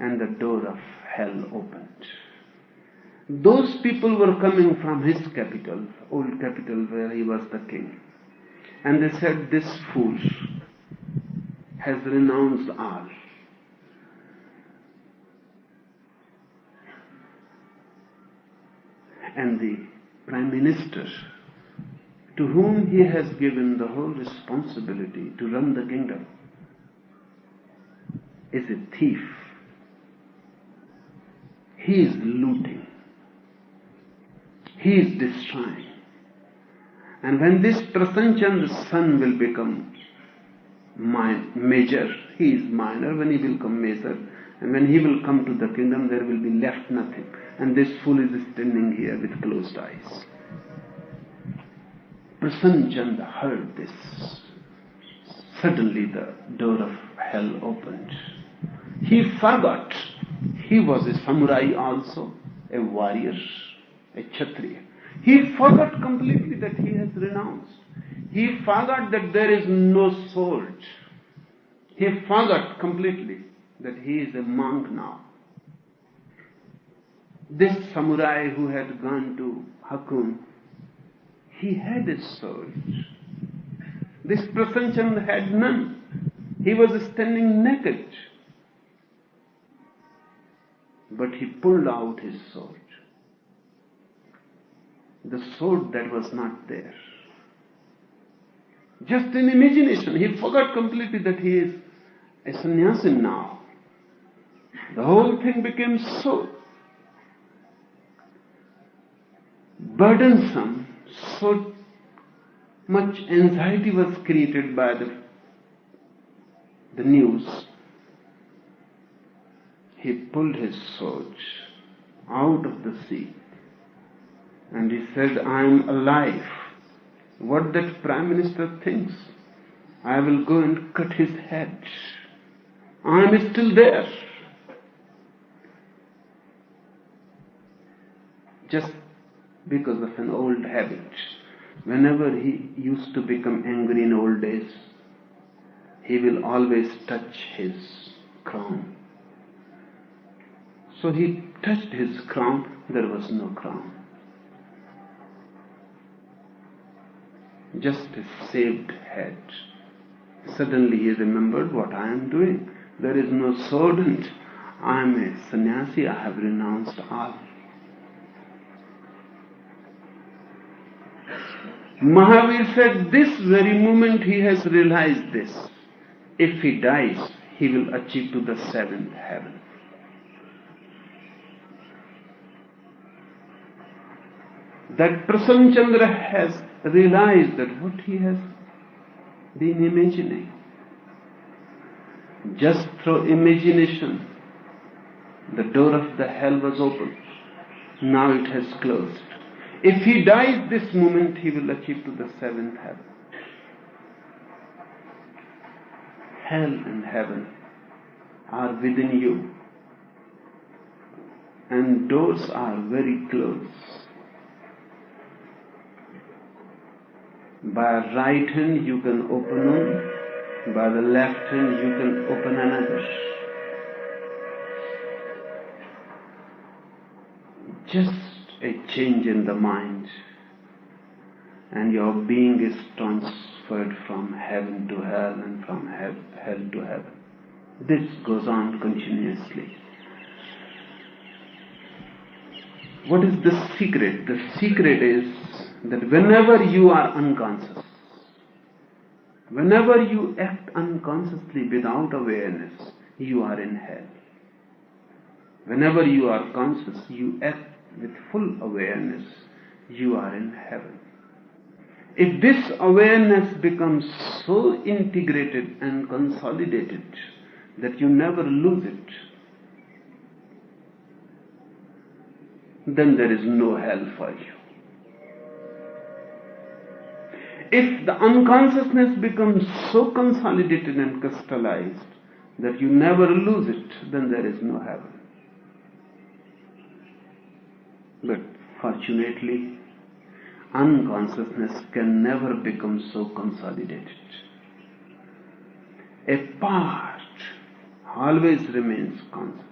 And the door of hell opened. Those people were coming from his capital, old capital where he was the king. And they said, this fool has renounced all. And the Prime Minister, to whom he has given the whole responsibility to run the kingdom, is a thief. He is looting. He is destroying. And when this Prasanna Chandra's son will become major, he is minor. When he will become major, and when he will come to the kingdom, there will be left nothing. And this fool is standing here with closed eyes. Prasanna Chandra heard this. Suddenly the door of hell opened. He forgot. He was a samurai also, a warrior, a Kshatriya. He forgot completely that he has renounced. He forgot that there is no sword. He forgot completely that he is a monk now. This samurai who had gone to Hakun, he had a sword. This Prasanna Chandra had none. He was standing naked. But he pulled out his sword. The sword that was not there. Just in imagination, he forgot completely that he is a sannyasi now. The whole thing became so burdensome, so much anxiety was created by the news. He pulled his sword out of the sea and he said, I am alive. What that Prime Minister thinks, I will go and cut his head. I am still there. Just because of an old habit. Whenever he used to become angry in old days, he will always touch his crown. So he touched his crown, there was no crown. Just a shaved head. Suddenly he remembered what I am doing. There is no sword and I am a sannyasi, I have renounced all. Mahavir said, this very moment he has realized this. If he dies, he will achieve to the seventh heaven. That Prasanna Chandra has realized that what he has been imagining. Just through imagination, the door of the hell was opened. Now it has closed. If he dies this moment, he will achieve to the seventh heaven. Hell and heaven are within you. And doors are very close. By right hand you can open one, by the left hand you can open another. Just a change in the mind and your being is transferred from heaven to hell and from hell to heaven. This goes on continuously. What is the secret? The secret is that whenever you are unconscious, whenever you act unconsciously without awareness, you are in hell. Whenever you are conscious, you act with full awareness, you are in heaven. If this awareness becomes so integrated and consolidated that you never lose it, then there is no hell for you. If the unconsciousness becomes so consolidated and crystallized that you never lose it, then there is no heaven. But fortunately, unconsciousness can never become so consolidated. A part always remains conscious.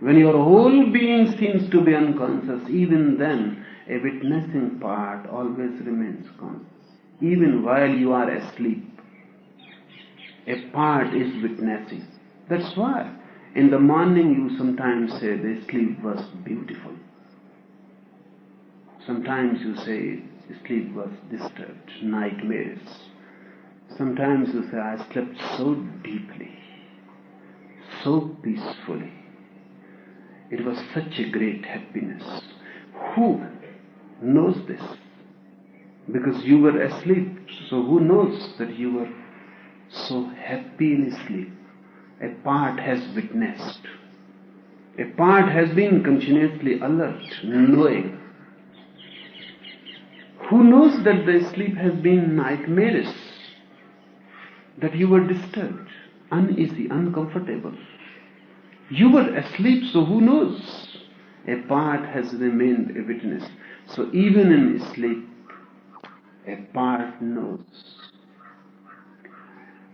When your whole being seems to be unconscious, even then a witnessing part always remains conscious. Even while you are asleep, a part is witnessing. That's why in the morning you sometimes say the sleep was beautiful. Sometimes you say sleep was disturbed, nightmares. Sometimes you say I slept so deeply, so peacefully. It was such a great happiness. Who knows this? Because you were asleep. So who knows that you were so happy in sleep? A part has witnessed. A part has been continuously alert, knowing. Who knows that the sleep has been nightmarish? That you were disturbed, uneasy, uncomfortable. You were asleep, so who knows? A part has remained a witness. So even in sleep, a part knows.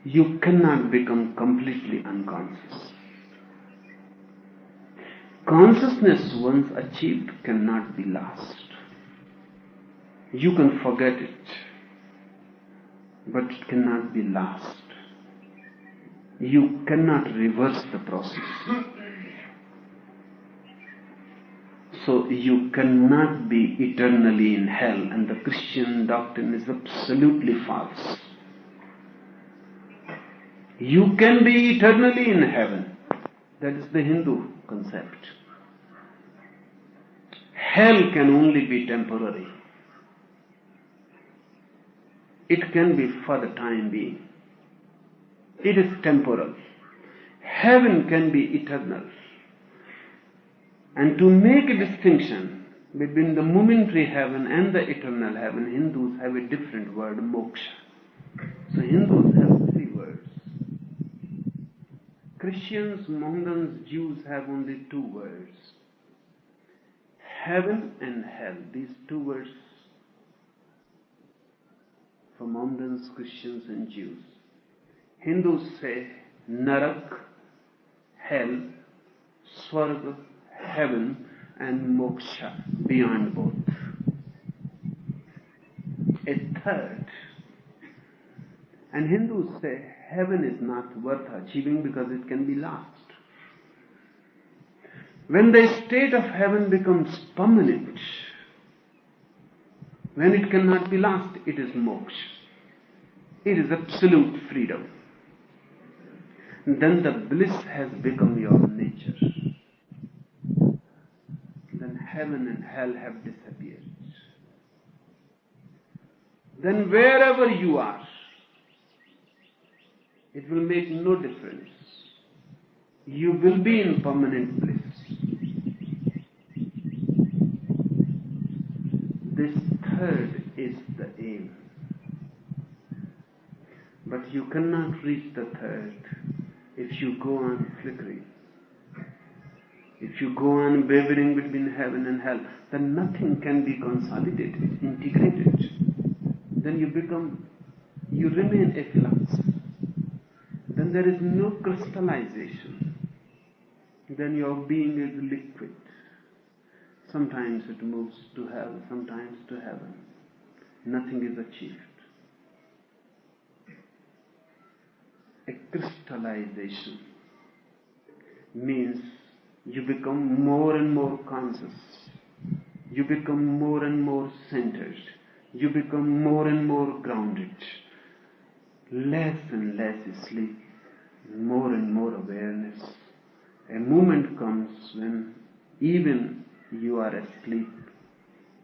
You cannot become completely unconscious. Consciousness once achieved cannot be lost. You can forget it, but it cannot be lost. You cannot reverse the process. So you cannot be eternally in hell, and the Christian doctrine is absolutely false. You can be eternally in heaven. That is the Hindu concept. Hell can only be temporary. It can be for the time being. It is temporal. Heaven can be eternal. And to make a distinction between the momentary heaven and the eternal heaven, Hindus have a different word, moksha. So Hindus have 3 words. Christians, Mohammedans, Jews have only 2 words. Heaven and hell, these 2 words for Mohammedans, Christians and Jews. Hindus say Narak, hell, Swarga, heaven, and moksha, beyond both. A third, and Hindus say heaven is not worth achieving because it can be lost. When the state of heaven becomes permanent, when it cannot be lost, it is moksha. It is absolute freedom. Then the bliss has become your nature. Then heaven and hell have disappeared. Then wherever you are, it will make no difference. You will be in permanent bliss. This third is the aim. But you cannot reach the third if you go on flickering. If you go on wavering between heaven and hell, then nothing can be consolidated, integrated. Then you remain a flux. Then there is no crystallization. Then your being is liquid. Sometimes it moves to hell, sometimes to heaven. Nothing is achieved. A crystallization means you become more and more conscious. You become more and more centered. You become more and more grounded. Less and less sleep, more and more awareness. A moment comes when even you are asleep,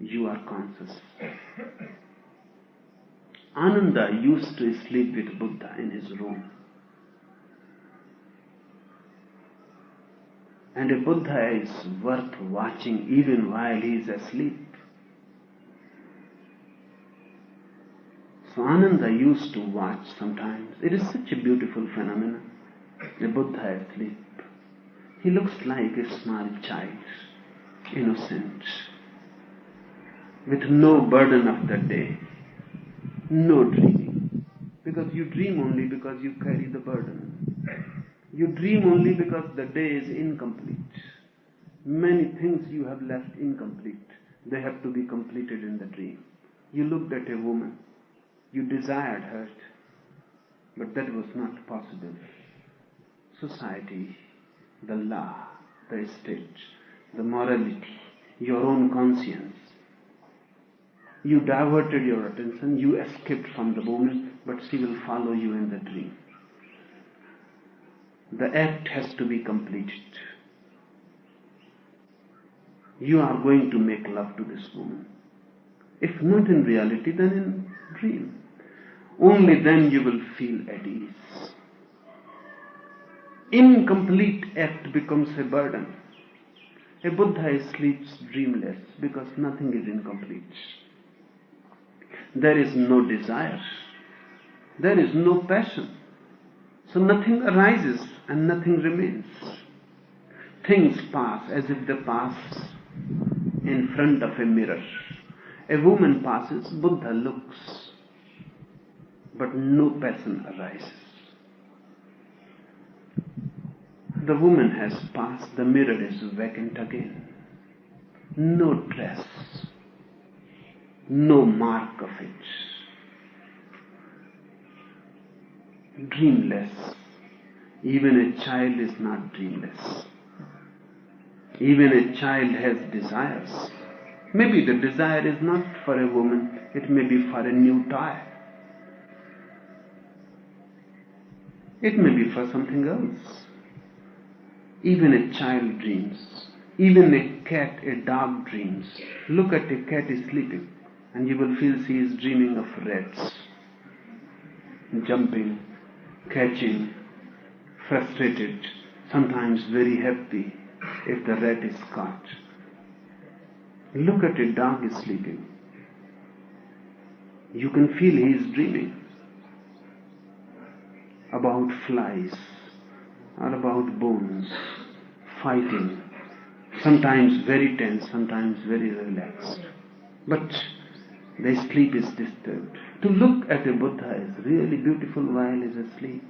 you are conscious. Ananda used to sleep with Buddha in his room. And a Buddha is worth watching even while he is asleep. So Ananda used to watch sometimes. It is such a beautiful phenomenon. A Buddha asleep. He looks like a small child, innocent, with no burden of the day, no dreaming. Because you dream only because you carry the burden. You dream only because the day is incomplete. Many things you have left incomplete. They have to be completed in the dream. You looked at a woman. You desired her. But that was not possible. Society, the law, the state, the morality, your own conscience. You diverted your attention. You escaped from the woman, but she will follow you in the dream. The act has to be completed. You are going to make love to this woman. If not in reality, then in dream. Only then you will feel at ease. Incomplete act becomes a burden. A Buddha sleeps dreamless because nothing is incomplete. There is no desire. There is no passion. So nothing arises and nothing remains. Things pass as if they pass in front of a mirror. A woman passes, Buddha looks, but no passion arises. The woman has passed, the mirror is vacant again. No trace, no mark of it. Dreamless. Even a child is not dreamless. Even a child has desires. Maybe the desire is not for a woman, it may be for a new toy. It may be for something else. Even a child dreams. Even a cat, a dog dreams. Look at a cat is sleeping and you will feel she is dreaming of rats. Jumping, catching, frustrated, sometimes very happy if the rat is caught. Look at a dog is sleeping. You can feel he is dreaming about flies or about bones, fighting, sometimes very tense, sometimes very relaxed. But the sleep is disturbed. To look at a Buddha is really beautiful while he is asleep.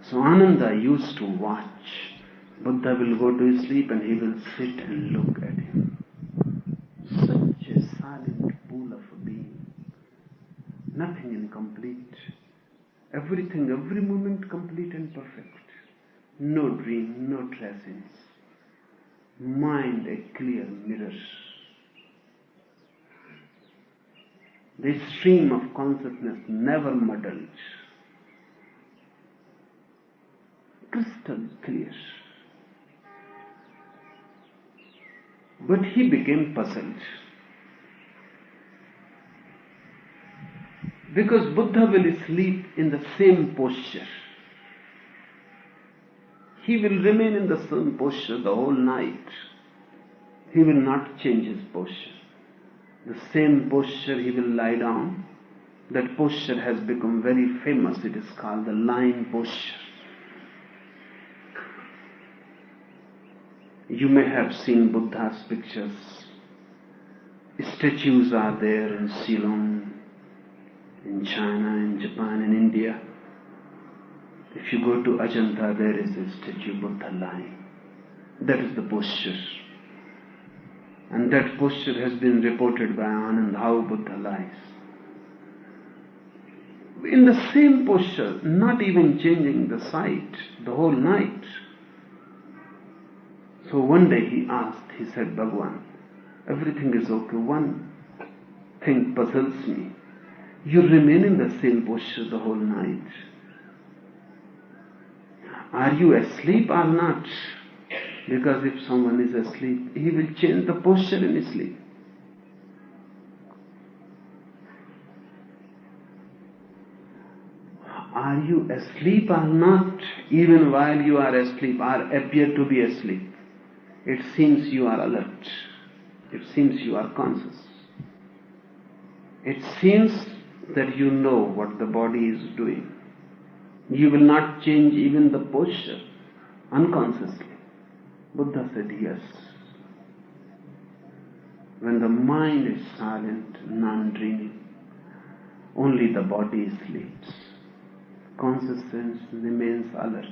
So Ananda used to watch. Buddha will go to sleep and he will sit and look at him. Such a silent pool of a being. Nothing incomplete. Everything, every moment complete and perfect. No dream, no tracings. Mind a clear mirror. The stream of consciousness never muddled. Crystal clear. But he became puzzled. Because Buddha will sleep in the same posture. He will remain in the same posture the whole night. He will not change his posture. The same posture he will lie down. That posture has become very famous. It is called the lying posture. You may have seen Buddha's pictures. Statues are there in Ceylon, in China, in Japan, in India. If you go to Ajanta, there is a statue of Buddha lying. That is the posture. And that posture has been reported by Anand, how Buddha lies. In the same posture, not even changing the site the whole night. So one day he asked, he said, Bhagwan, everything is okay. One thing puzzles me. You remain in the same posture the whole night. Are you asleep or not? Because if someone is asleep, he will change the posture in his sleep. Are you asleep or not? Even while you are asleep or appear to be asleep, it seems you are alert. It seems you are conscious. It seems that you know what the body is doing. You will not change even the posture unconsciously. Buddha said yes. When the mind is silent, non-dreaming, only the body sleeps. Consciousness remains alert.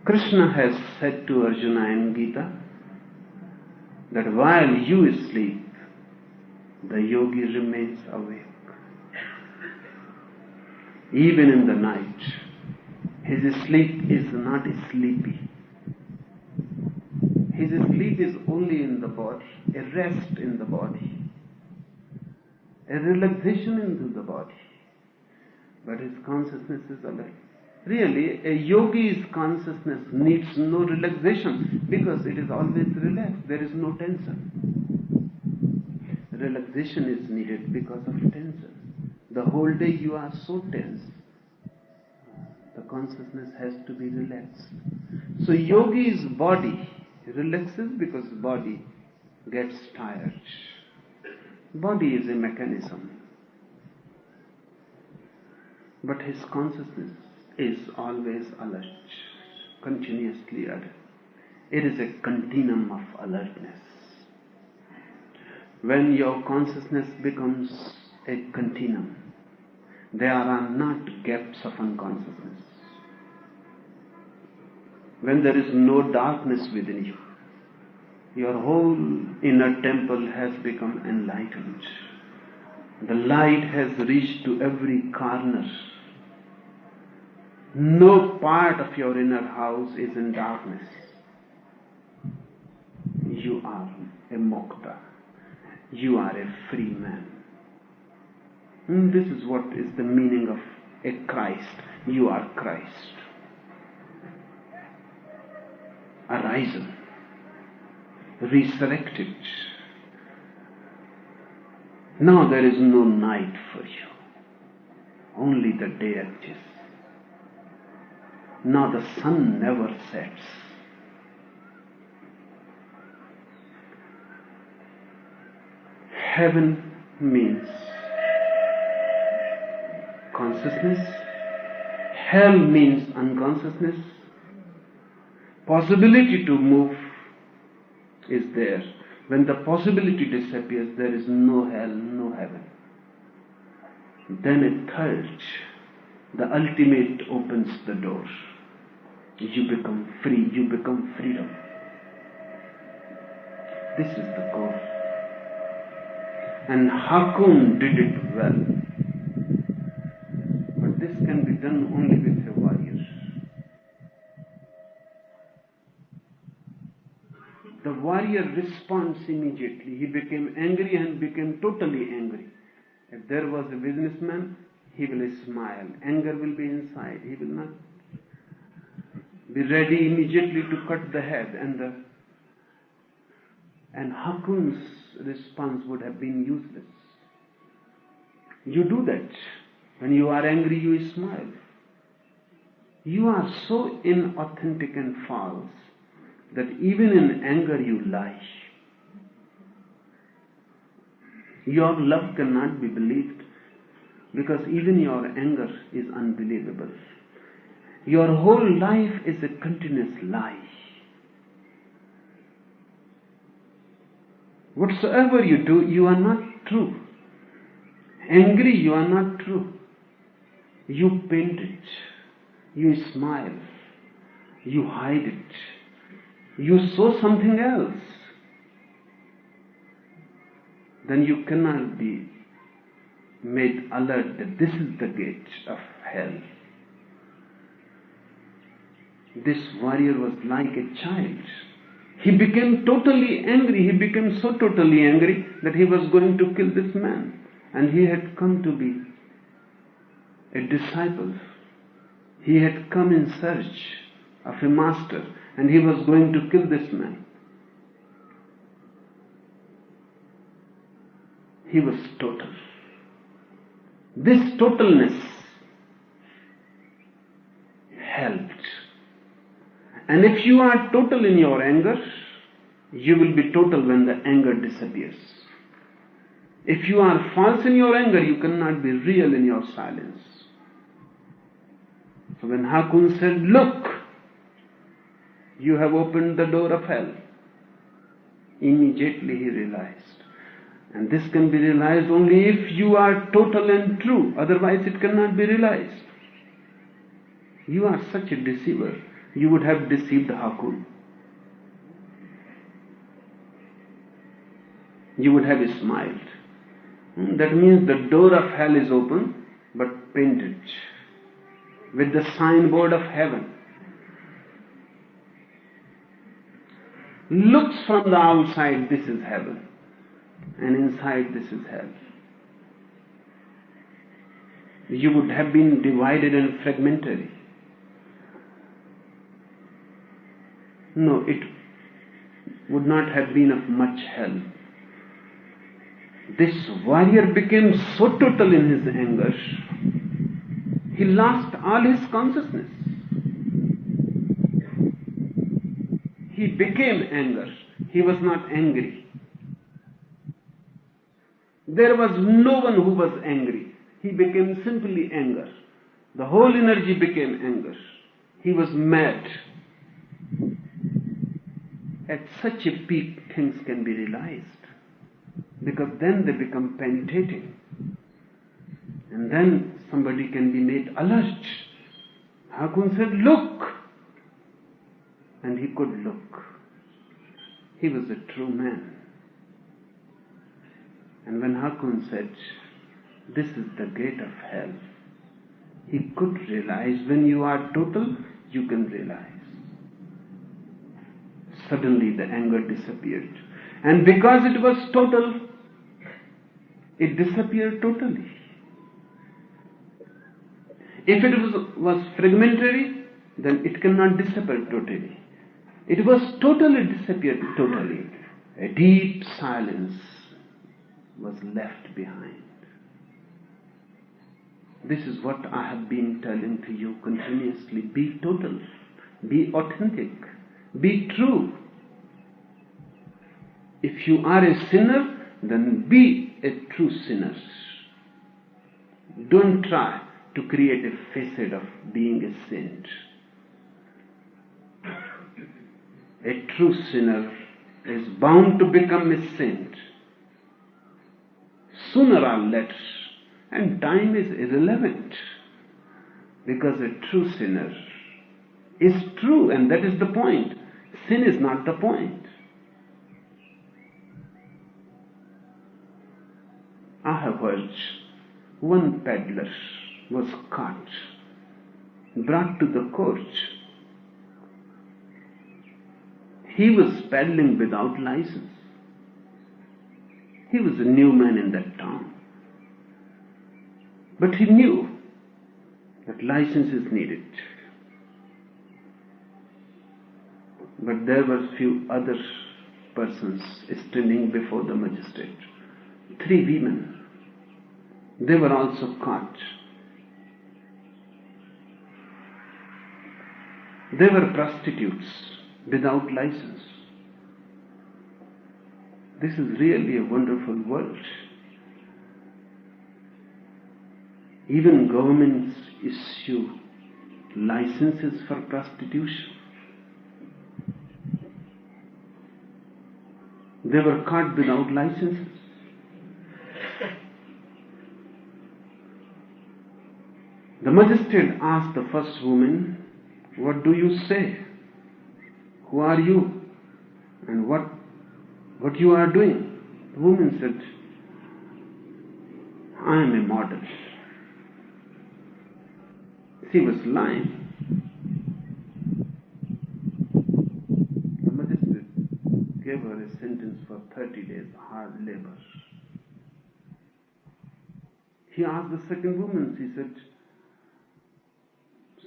Krishna has said to Arjuna in Gita that while you sleep, the yogi remains awake. Even in the night, his sleep is not sleepy. His sleep is only in the body, a rest in the body, a relaxation into the body. But his consciousness is alert. Really, a yogi's consciousness needs no relaxation because it is always relaxed. There is no tension. Relaxation is needed because of tension. The whole day you are so tense. The consciousness has to be relaxed. So yogi's body relaxes because body gets tired. Body is a mechanism. But his consciousness is always alert, continuously alert. It is a continuum of alertness. When your consciousness becomes a continuum, there are not gaps of unconsciousness. When there is no darkness within you, your whole inner temple has become enlightened. The light has reached to every corner. No part of your inner house is in darkness. You are a mokta. You are a free man. And this is what is the meaning of a Christ. You are Christ. Arisen, resurrected. Now there is no night for you. Only the day exists. Now the sun never sets. Heaven means consciousness. Hell means unconsciousness. Possibility to move is there. When the possibility disappears, there is no hell, no heaven. Then a third, the ultimate opens the door. You become free, you become freedom. This is the goal. And Hakun did it well. But this can be done only with a warrior. The warrior responds immediately. He became angry and became totally angry. If there was a businessman, he will smile. Anger will be inside. He will not be ready immediately to cut the head. And Hakun's response would have been useless. You do that. When you are angry, you smile. You are so inauthentic and false that even in anger you lie. Your love cannot be believed because even your anger is unbelievable. Your whole life is a continuous lie. Whatsoever you do, you are not true. Angry, you are not true. You paint it. You smile. You hide it. You show something else. Then you cannot be made alert that this is the gate of hell. This warrior was like a child. He became totally angry. He became so totally angry that he was going to kill this man. And he had come to be a disciple. He had come in search of a master, and he was going to kill this man. He was total. This totalness helped. And if you are total in your anger, you will be total when the anger disappears. If you are false in your anger, you cannot be real in your silence. So when Hakun said, look, you have opened the door of hell, immediately he realized. And this can be realized only if you are total and true, otherwise it cannot be realized. You are such a deceiver, you would have deceived Hakun. You would have smiled. That means the door of hell is open, but painted with the signboard of heaven. Looks from the outside, this is heaven, and inside, this is hell. You would have been divided and fragmentary. No, it would not have been of much help. This warrior became so total in his anger, he lost all his consciousness. He became anger. He was not angry. There was no one who was angry. He became simply anger. The whole energy became anger. He was mad. At such a peak, things can be realized, because then they become penetrating. And then somebody can be made alert. Hakun said, look. And he could look. He was a true man. And when Hakun said, this is the gate of hell, he could realize when you are total, you can realize. Suddenly the anger disappeared. And because it was total, it disappeared totally. If it was fragmentary, then it cannot disappear totally. It was total, it disappeared totally. A deep silence was left behind. This is what I have been telling to you continuously. Be total, be authentic, be true. If you are a sinner, then be a true sinner. Don't try to create a facade of being a saint. A true sinner is bound to become a saint sooner or later, and time is irrelevant, because a true sinner is true, and that is the point. Sin is not the point. I have heard one peddler was caught, brought to the court. He was peddling without license. He was a new man in that town. But he knew that license is needed. But there were few other persons standing before the magistrate. 3 women. They were also caught. They were prostitutes without license. This is really a wonderful world. Even governments issue licenses for prostitution. They were caught without licenses. The magistrate asked the first woman, "What do you say? Who are you? And what you are doing?" The woman said, "I am a model." She was lying. The magistrate gave her a sentence for 30 days hard labor. He asked the second woman, she said,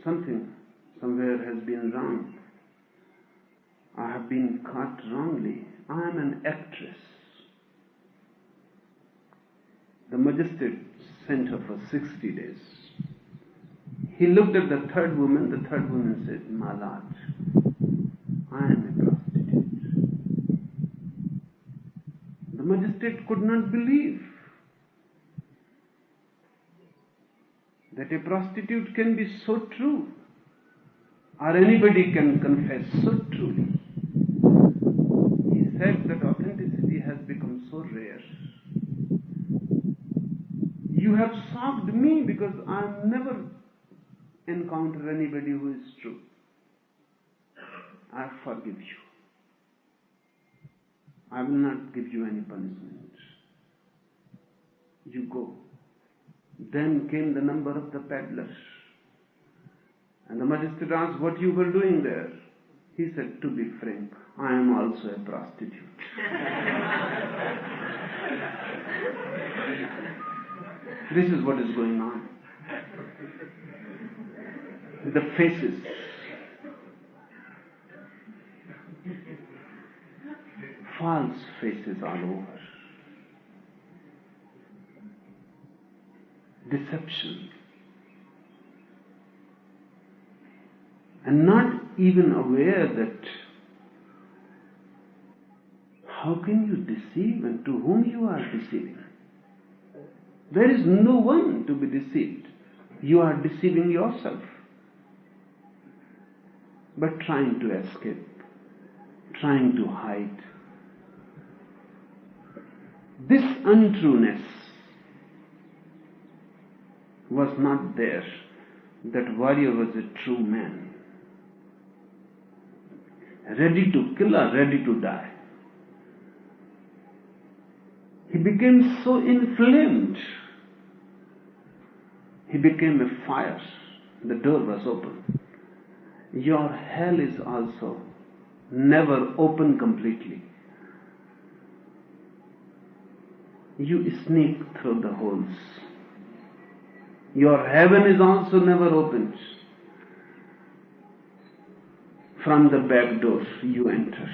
"Something somewhere has been wrong. I have been caught wrongly. I am an actress." The magistrate sent her for 60 days. He looked at the third woman. The third woman said, "My lord, I am a prostitute." The magistrate could not believe. that a prostitute can be so true, or anybody can confess so truly. He said that authenticity has become so rare. You have shocked me because I never encountered anybody who is true. I forgive you. I will not give you any punishment. You go. Then came the number of the peddlers. And the magistrate asked what you were doing there. He said, to be frank, I am also a prostitute. This is what is going on. The faces. False faces all over. Deception. And not even aware that how can you deceive and to whom you are deceiving? There is no one to be deceived. You are deceiving yourself. But trying to escape, trying to hide. This untrueness was not there. That warrior was a true man. Ready to kill or ready to die. He became so inflamed. He became a fire. The door was open. Your hell is also never open completely. You sneak through the holes. Your heaven is also never opened. From the back door you enter.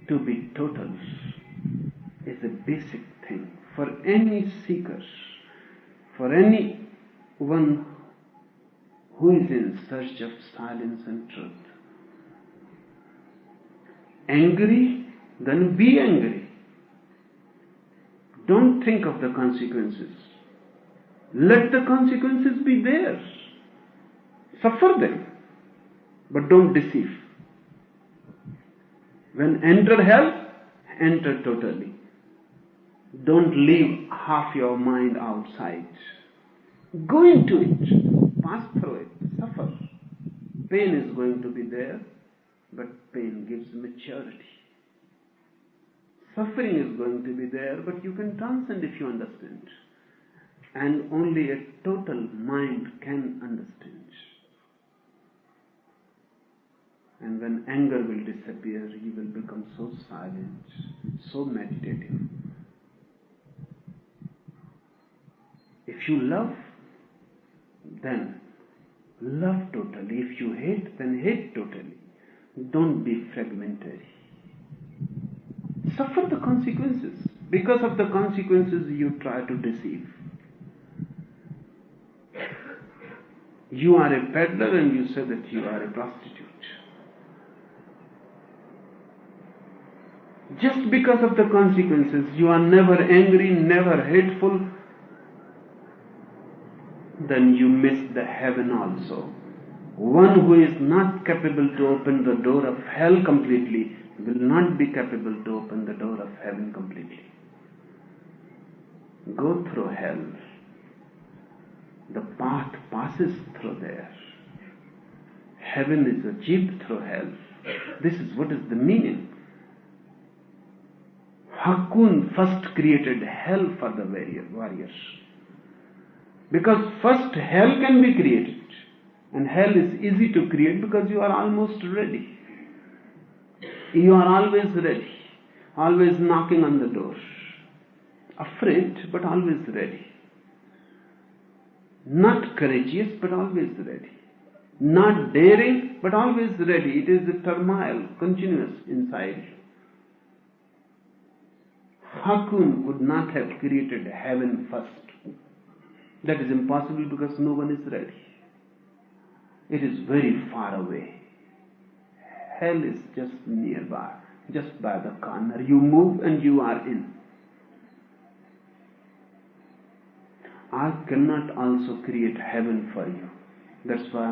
To be total is a basic thing for any seeker, for any one who is in search of silence and truth. Angry? Then be angry. Don't think of the consequences. Let the consequences be there. Suffer them, but don't deceive. When enter hell, enter totally. Don't leave half your mind outside. Go into it. Pass through it. Suffer. Pain is going to be there, but pain gives maturity. Suffering is going to be there, but you can transcend if you understand. And only a total mind can understand. And when anger will disappear, you will become so silent, so meditative. If you love, then love totally. If you hate, then hate totally. Don't be fragmentary. Suffer the consequences. Because of the consequences, you try to deceive. You are a peddler and you say that you are a prostitute. Just because of the consequences, you are never angry, never hateful, then you miss the heaven also. One who is not capable to open the door of hell completely will not be capable to open the door of heaven completely. Go through hell. The path passes through there. Heaven is achieved through hell. This is what is the meaning. Hakun first created hell for the warriors. Because first hell can be created. And hell is easy to create because you are almost ready. You are always ready. Always knocking on the door. Afraid, but always ready. Not courageous, but always ready. Not daring, but always ready. It is a turmoil, continuous inside. Hakun could not have created heaven first. That is impossible because no one is ready. It is very far away. Hell is just nearby, just by the corner. You move and you are in. I cannot also create heaven for you. That's why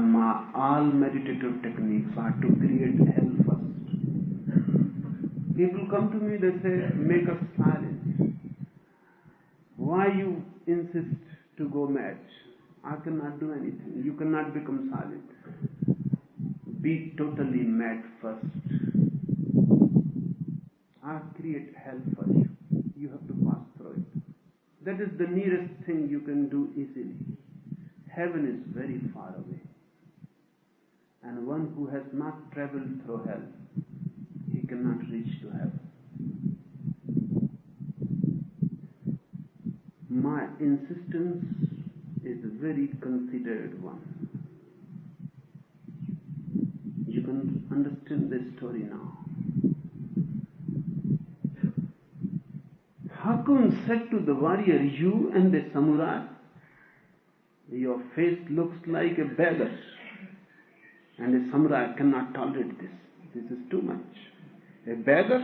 all meditative techniques are to create hell first. People come to me, they say, make us silent. Why you insist to go mad? I cannot do anything. You cannot become silent. Be totally mad first. I create hell for you. You have to pass through it. That is the nearest thing you can do easily. Heaven is very far away. And one who has not traveled through hell, he cannot reach to heaven. My insistence is a very considered one. You can understand this story now. Hakun said to the warrior, you and the samurai, your face looks like a beggar. And a samurai cannot tolerate this. This is too much. A beggar?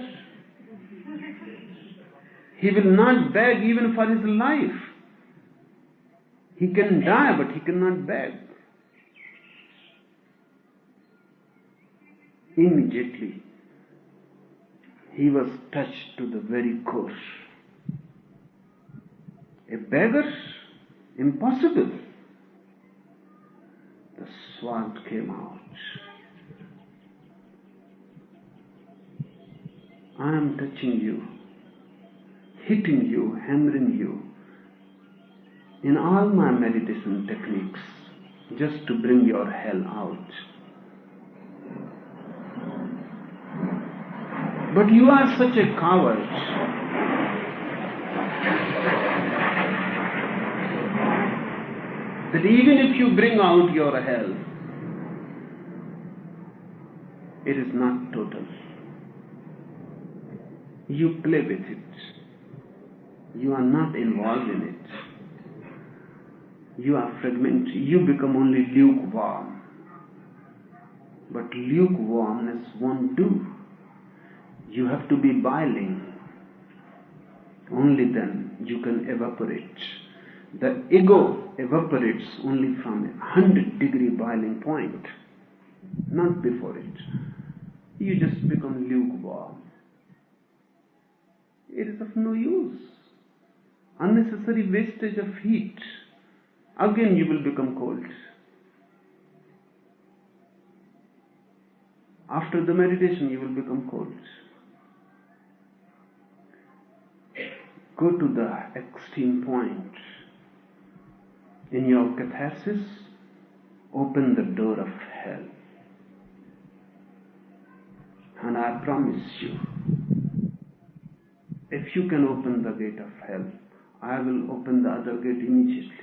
He will not beg even for his life. He can die, but he cannot beg. Immediately, he was touched to the very core. A beggar? Impossible. The sword came out. I am touching you, hitting you, hammering you in all my meditation techniques just to bring your hell out. But you are such a coward. That even if you bring out your hell, it is not total. You play with it. You are not involved in it. You are fragmentary. You become only lukewarm. But lukewarmness won't do. You have to be boiling. Only then you can evaporate. The ego evaporates only from a 100-degree boiling point, not before it. You just become lukewarm. It is of no use. Unnecessary wastage of heat. Again you will become cold. After the meditation you will become cold. Go to the extreme point. In your catharsis, open the door of hell. And I promise you, if you can open the gate of hell, I will open the other gate immediately.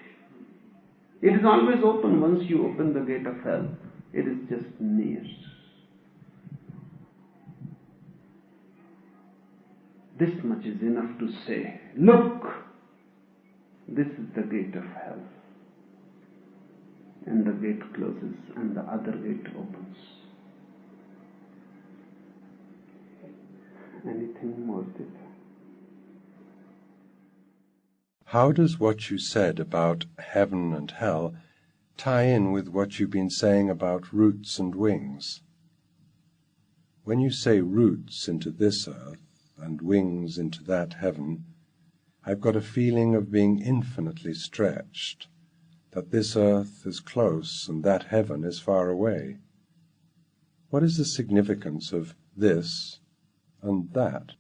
It is always open once you open the gate of hell. It is just near. This much is enough to say, look, this is the gate of hell. And the gate closes and the other gate opens. Anything more, Tita? How does what you said about heaven and hell tie in with what you've been saying about roots and wings? When you say roots into this earth and wings into that heaven, I've got a feeling of being infinitely stretched, that this earth is close and that heaven is far away. What is the significance of this and that?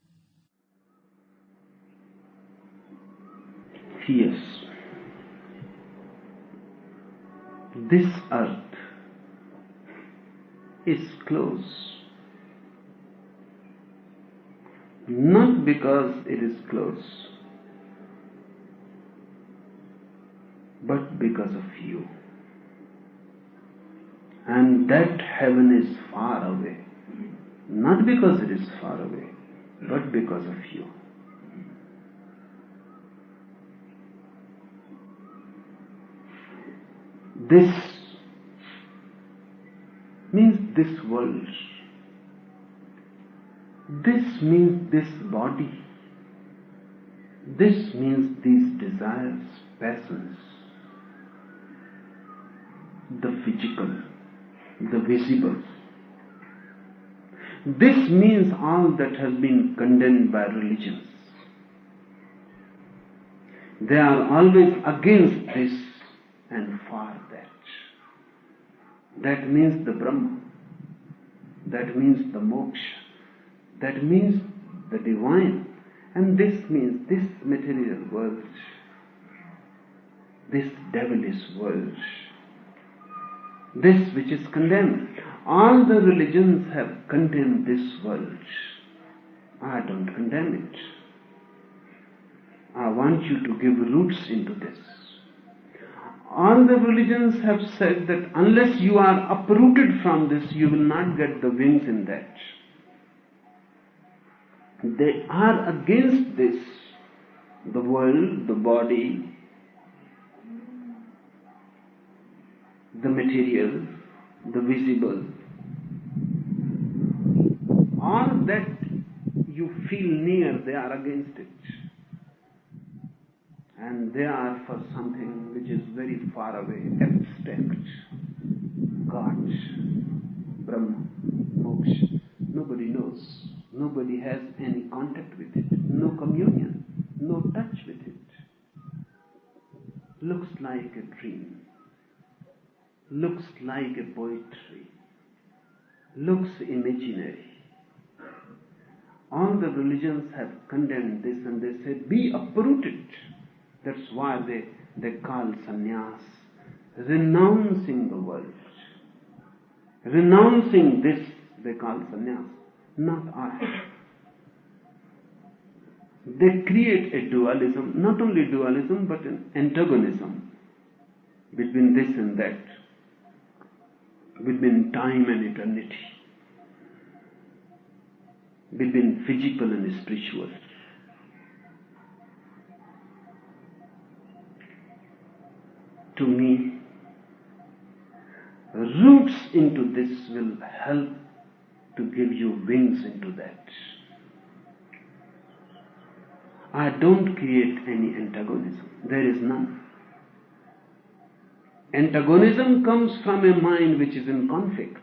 Yes. This earth is close. Not because it is close, but because of you. And that heaven is far away. Not because it is far away, but because of you. This means this world. This means this body. This means these desires. passions, the physical, the visible. This means all that has been condemned by religions. They are always against this and for that. That means the Brahma. That means the moksha. That means the divine. And this means this material world, this devilish world, this which is condemned. All the religions have condemned this world. I don't condemn it. I want you to give roots into this. All the religions have said that unless you are uprooted from this, you will not get the wings in that. They are against this, the world, the body, the material, the visible. All that you feel near, they are against it. And they are for something which is very far away, abstract. God, Brahma, moksha. Nobody knows. Nobody has any contact with it. No communion. No touch with it. Looks like a dream. Looks like a poetry. Looks imaginary. All the religions have condemned this and they say, be uprooted. That's why they call sannyas, renouncing the world. Renouncing this, they call sannyas, not I. They create a dualism, not only dualism, but an antagonism between this and that, between time and eternity, between physical and spiritual. To me, roots into this will help to give you wings into that. I don't create any antagonism. There is none. Antagonism comes from a mind which is in conflict,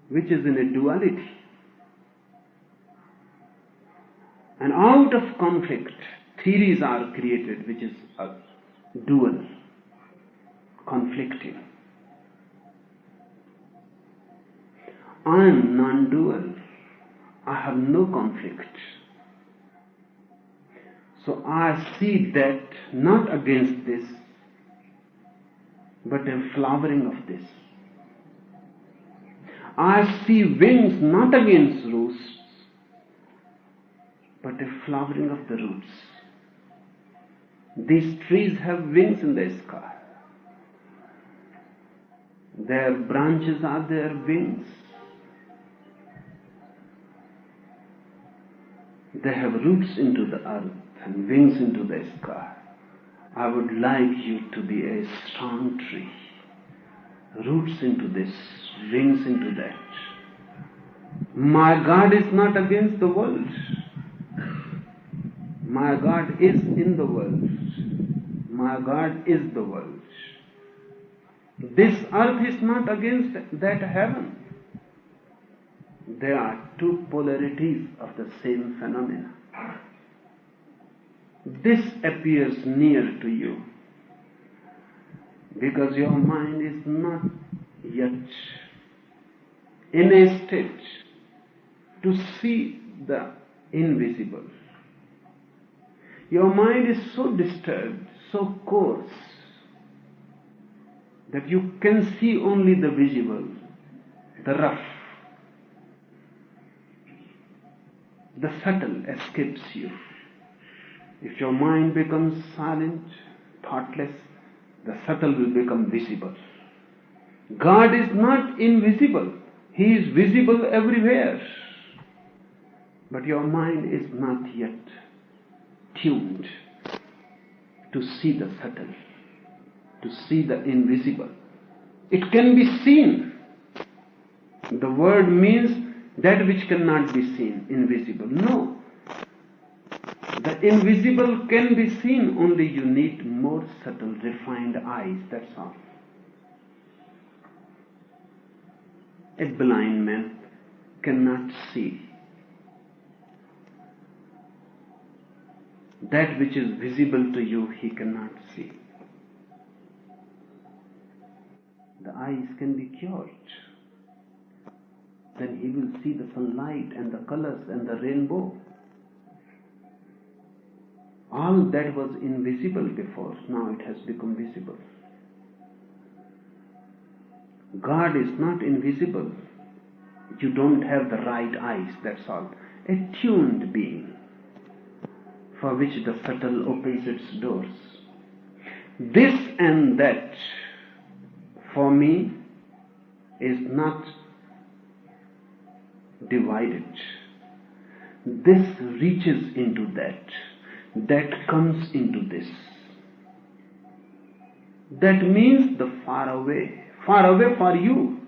which is in a duality. And out of conflict, theories are created which is dual, conflicting. I am non-dual. I have no conflict. So I see that not against this, but a flowering of this. I see wings not against roots, but a flowering of the roots. These trees have wings in the sky. Their branches are their wings. They have roots into the earth and wings into the sky. I would like you to be a strong tree. Roots into this, wings into that. My God is not against the world. My God is in the world. My God is the world. This earth is not against that heaven. There are two polarities of the same phenomena. This appears near to you because your mind is not yet in a state to see the invisible. Your mind is so disturbed, so coarse, that you can see only the visible, the rough. The subtle escapes you. If your mind becomes silent, thoughtless, the subtle will become visible. God is not invisible. He is visible everywhere. But your mind is not yet tuned to see the subtle, to see the invisible. It can be seen. The word means that which cannot be seen, invisible. No. The invisible can be seen, only you need more subtle, refined eyes, that's all. A blind man cannot see that which is visible to you, he cannot see. The eyes can be cured. Then he will see the sunlight and the colors and the rainbow. All that was invisible before, now it has become visible. God is not invisible. You don't have the right eyes, that's all. A tuned being for which the subtle opens its doors. This and that for me is not divided. This reaches into that. That comes into this. That means the far away for you,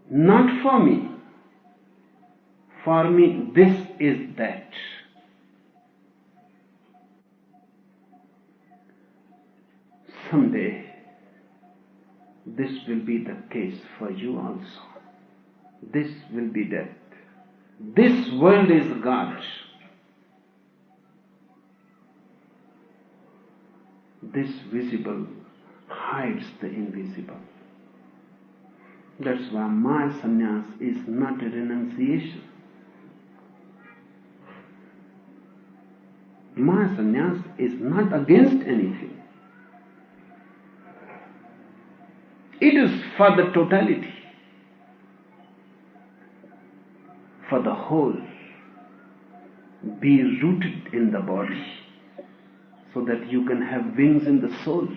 not for me. For me, this is that. Someday, this will be the case for you also. This will be that. This world is God. This visible hides the invisible. That's why my sannyas is not a renunciation. My sannyas is not against anything. It is for the totality, for the whole. Be rooted in the body so that you can have wings in the soul.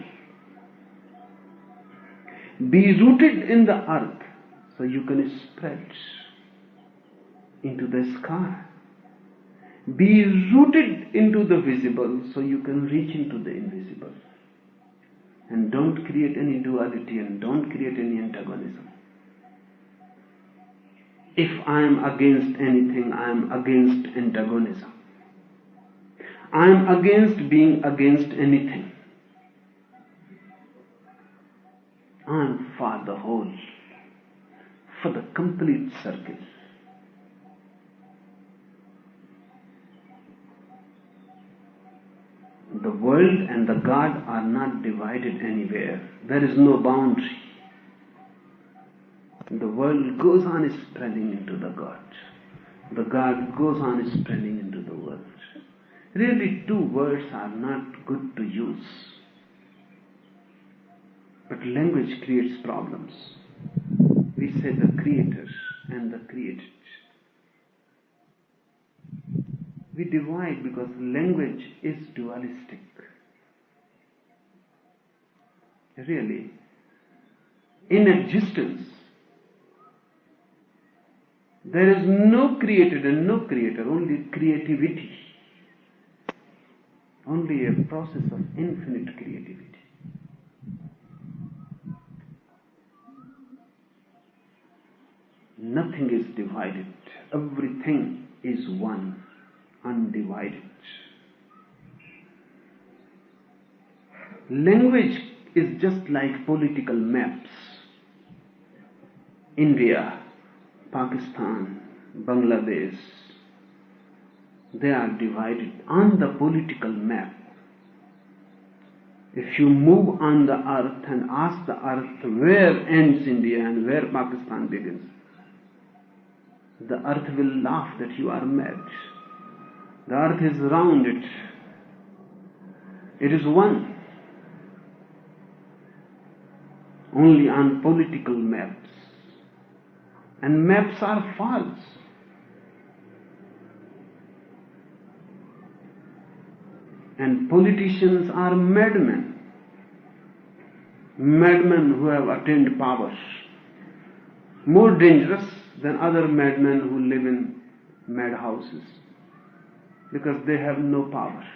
Be rooted in the earth so you can spread into the sky. Be rooted into the visible so you can reach into the invisible. And don't create any duality and don't create any antagonism. If I am against anything, I am against antagonism. I am against being against anything. I am for the whole, for the complete circle. The world and the God are not divided anywhere. There is no boundary. The world goes on spreading into the God. The God goes on spreading into the world. Really, two words are not good to use. But language creates problems. We say the creator and the created. We divide because language is dualistic. Really, in existence, there is no created and no creator, only creativity. Only a process of infinite creativity. Nothing is divided. Everything is one, undivided. Language is just like political maps. India, Pakistan, Bangladesh, they are divided on the political map. If you move on the earth and ask the earth where ends India and where Pakistan begins, the earth will laugh that you are mad. The earth is rounded. It is one. Only on political maps. And maps are false. And politicians are madmen. Madmen who have attained power. More dangerous than other madmen who live in madhouses. Because they have no power.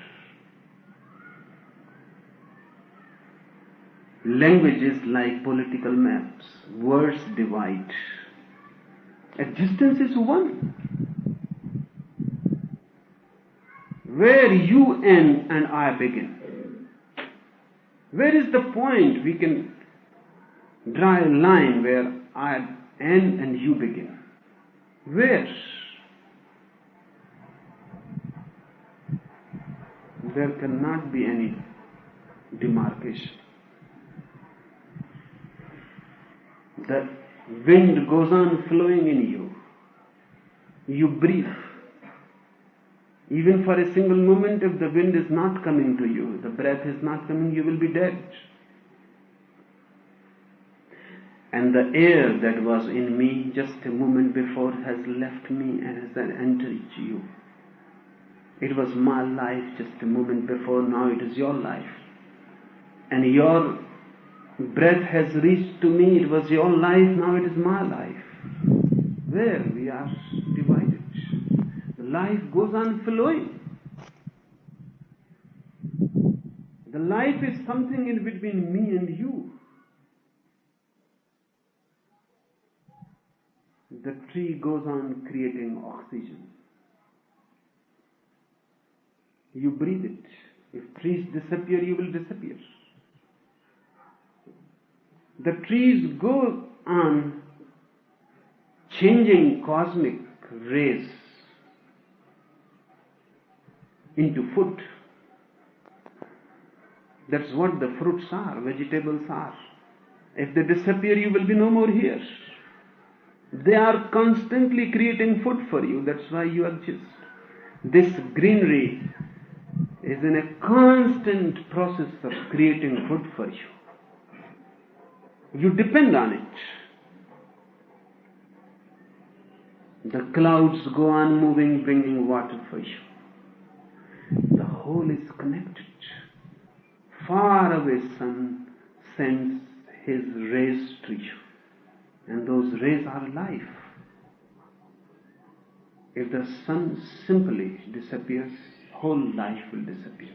Language is like political maps. Words divide. Existence is one. where you end and I begin. Where is the point we can draw a line where I end and you begin? Where? There cannot be any demarcation. The wind goes on flowing in you. You breathe. Even for a single moment, if the wind is not coming to you, the breath is not coming, you will be dead. And the air that was in me just a moment before has left me and has entered you. It was my life just a moment before, now it is your life. And your breath has reached to me, it was your life, now it is my life. Where we are divided. Life goes on flowing. The life is something in between me and you. The tree goes on creating oxygen. You breathe it. If trees disappear, you will disappear. The trees go on changing cosmic rays into food. That's what the fruits are, vegetables are. If they disappear, you will be no more here. They are constantly creating food for you. That's why you exist. This greenery is in a constant process of creating food for you. You depend on it. The clouds go on moving, bringing water for you. The whole is connected. Far away sun sends his rays to you. And those rays are life. If the sun simply disappears, whole life will disappear.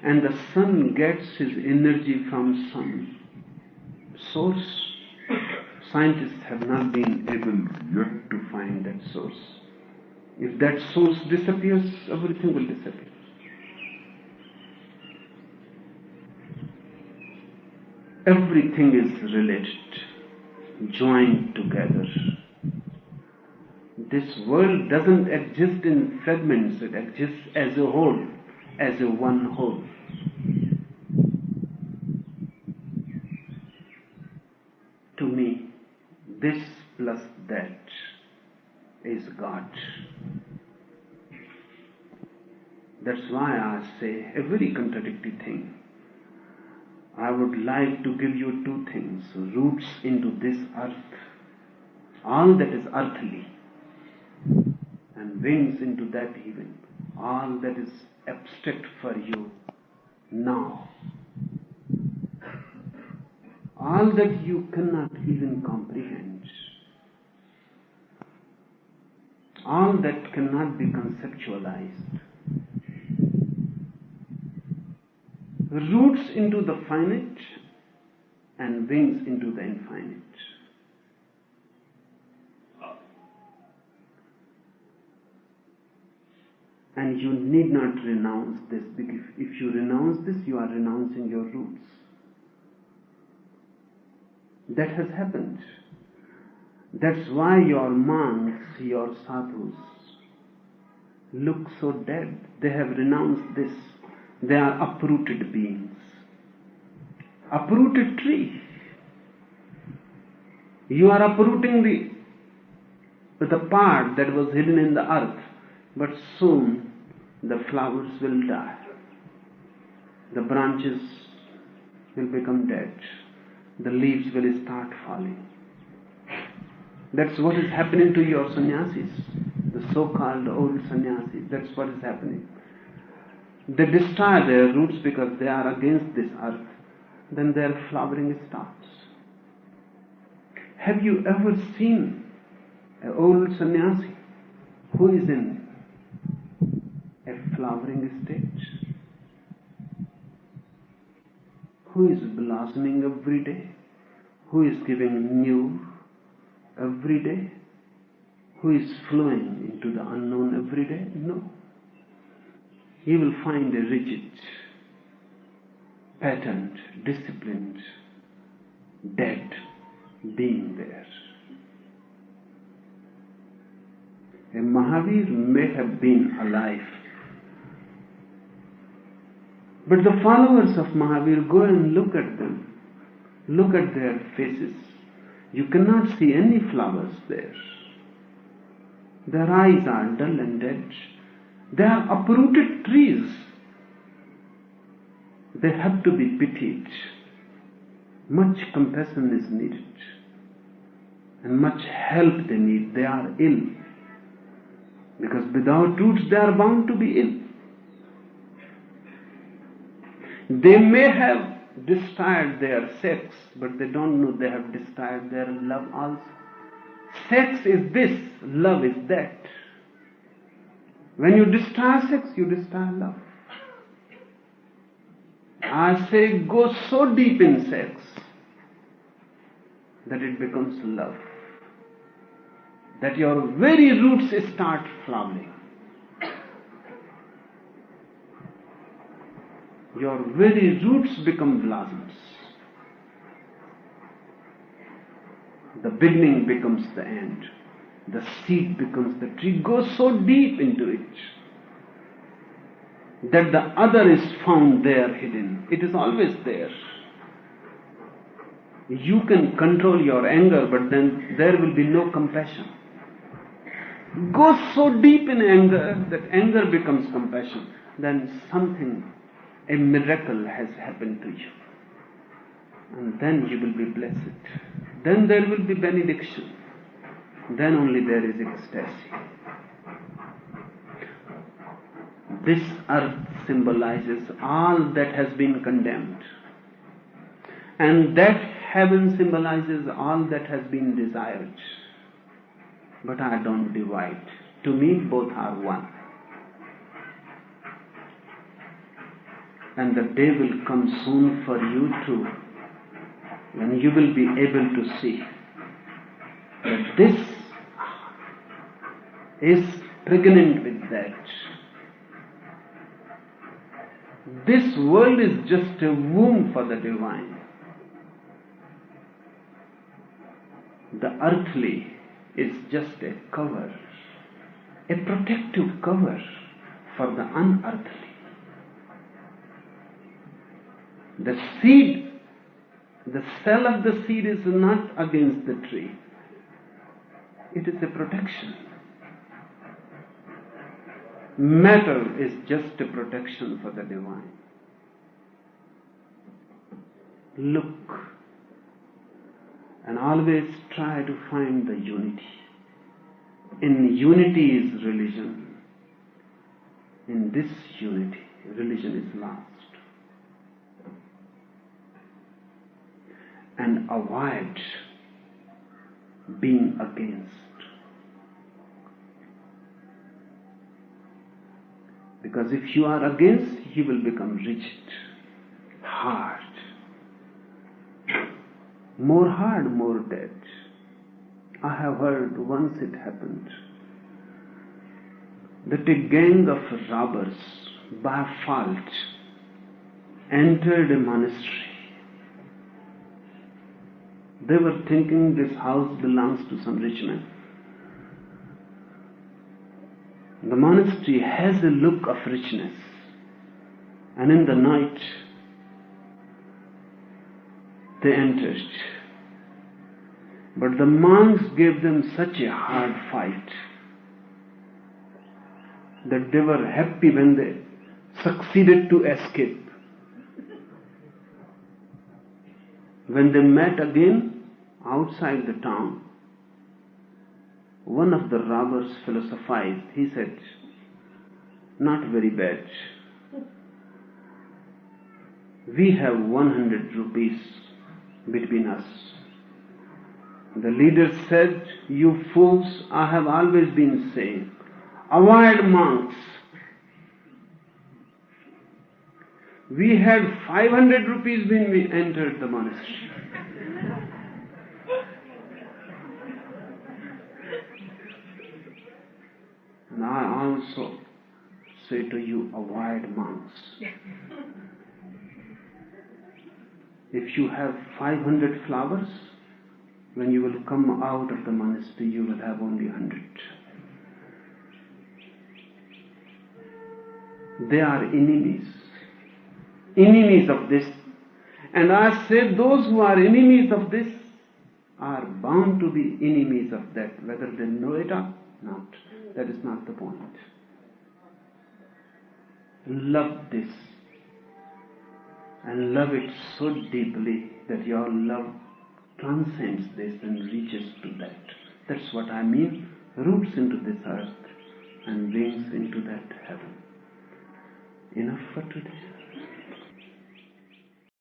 And the sun gets his energy from some source. Scientists have not been able yet to find that source. If that source disappears, everything will disappear. Everything is related, joined together. This world doesn't exist in fragments, it exists as a whole, as a one whole. To me, this plus that is God. That's why I say a very contradictory thing. I would like to give you two things: roots into this earth, all that is earthly, and wings into that even, all that is abstract for you now, all that you cannot even comprehend, all that cannot be conceptualized. Roots into the finite and wings into the infinite. And you need not renounce this, because if you renounce this, you are renouncing your roots. That has happened. That's why your monks, your sadhus, look so dead. They have renounced this. They are uprooted beings. Uprooted tree. You are uprooting the part that was hidden in the earth, but soon the flowers will die. The branches will become dead. The leaves will start falling. That's what is happening to your sannyasis, the so-called old sannyasis. That's what is happening. They destroy their roots because they are against this earth. Then their flowering starts. Have you ever seen an old sannyasi who is in a flowering state? Who is blossoming every day? Who is giving new every day? who is flowing into the unknown every day? No. He will find a rigid, patterned, disciplined, dead being there. A Mahavir may have been alive, but the followers of Mahavir, go and look at them. Look at their faces. You cannot see any flowers there. Their eyes are dull and dead. They are uprooted trees. They have to be pitied. Much compassion is needed. And much help they need. They are ill. Because without roots they are bound to be ill. They may have destroyed their sex, but they don't know they have destroyed their love also. Sex is this, love is that. When you destroy sex, you destroy love. I say go so deep in sex that it becomes love. That your very roots start flowering. Your very roots become blossoms. The beginning becomes the end. The seed becomes the tree. Go so deep into it that the other is found there hidden. It is always there. You can control your anger, but then there will be no compassion. Go so deep in anger that anger becomes compassion. Then something, a miracle has happened to you. And then you will be blessed. Then there will be benediction. Then only there is ecstasy. This earth symbolizes all that has been condemned. And that heaven symbolizes all that has been desired. But I don't divide. To me, both are one. And the day will come soon for you too, when you will be able to see that this is pregnant with that. This world is just a womb for the divine. The earthly is just a cover, a protective cover for the unearthly. The seed, the cell of the seed is not against the tree. It is a protection. Matter is just a protection for the divine. Look and always try to find the unity. In unity is religion. In this unity, religion is lost. And avoid being against. Because if you are against, he will become rigid, hard. More hard, more dead. I have heard once it happened that a gang of robbers by fault entered a monastery. They were thinking this house belongs to some rich man. The monastery has a look of richness. And in the night, they entered. But the monks gave them such a hard fight that they were happy when they succeeded to escape. When they met again outside the town, one of the robbers philosophized. He said, "Not very bad. We have 100 rupees between us." The leader said, "You fools, I have always been saying, avoid monks. We had 500 rupees when we entered the monastery." And I also say to you, avoid monks. If you have 500 flowers, when you will come out of the monastery, you will have only 100. They are enemies of this. And I say those who are enemies of this are bound to be enemies of that, whether they know it or not. That is not the point. Love this, and love it so deeply that your love transcends this and reaches to that. That's what I mean. Roots into this earth and wings into that heaven. Enough for today.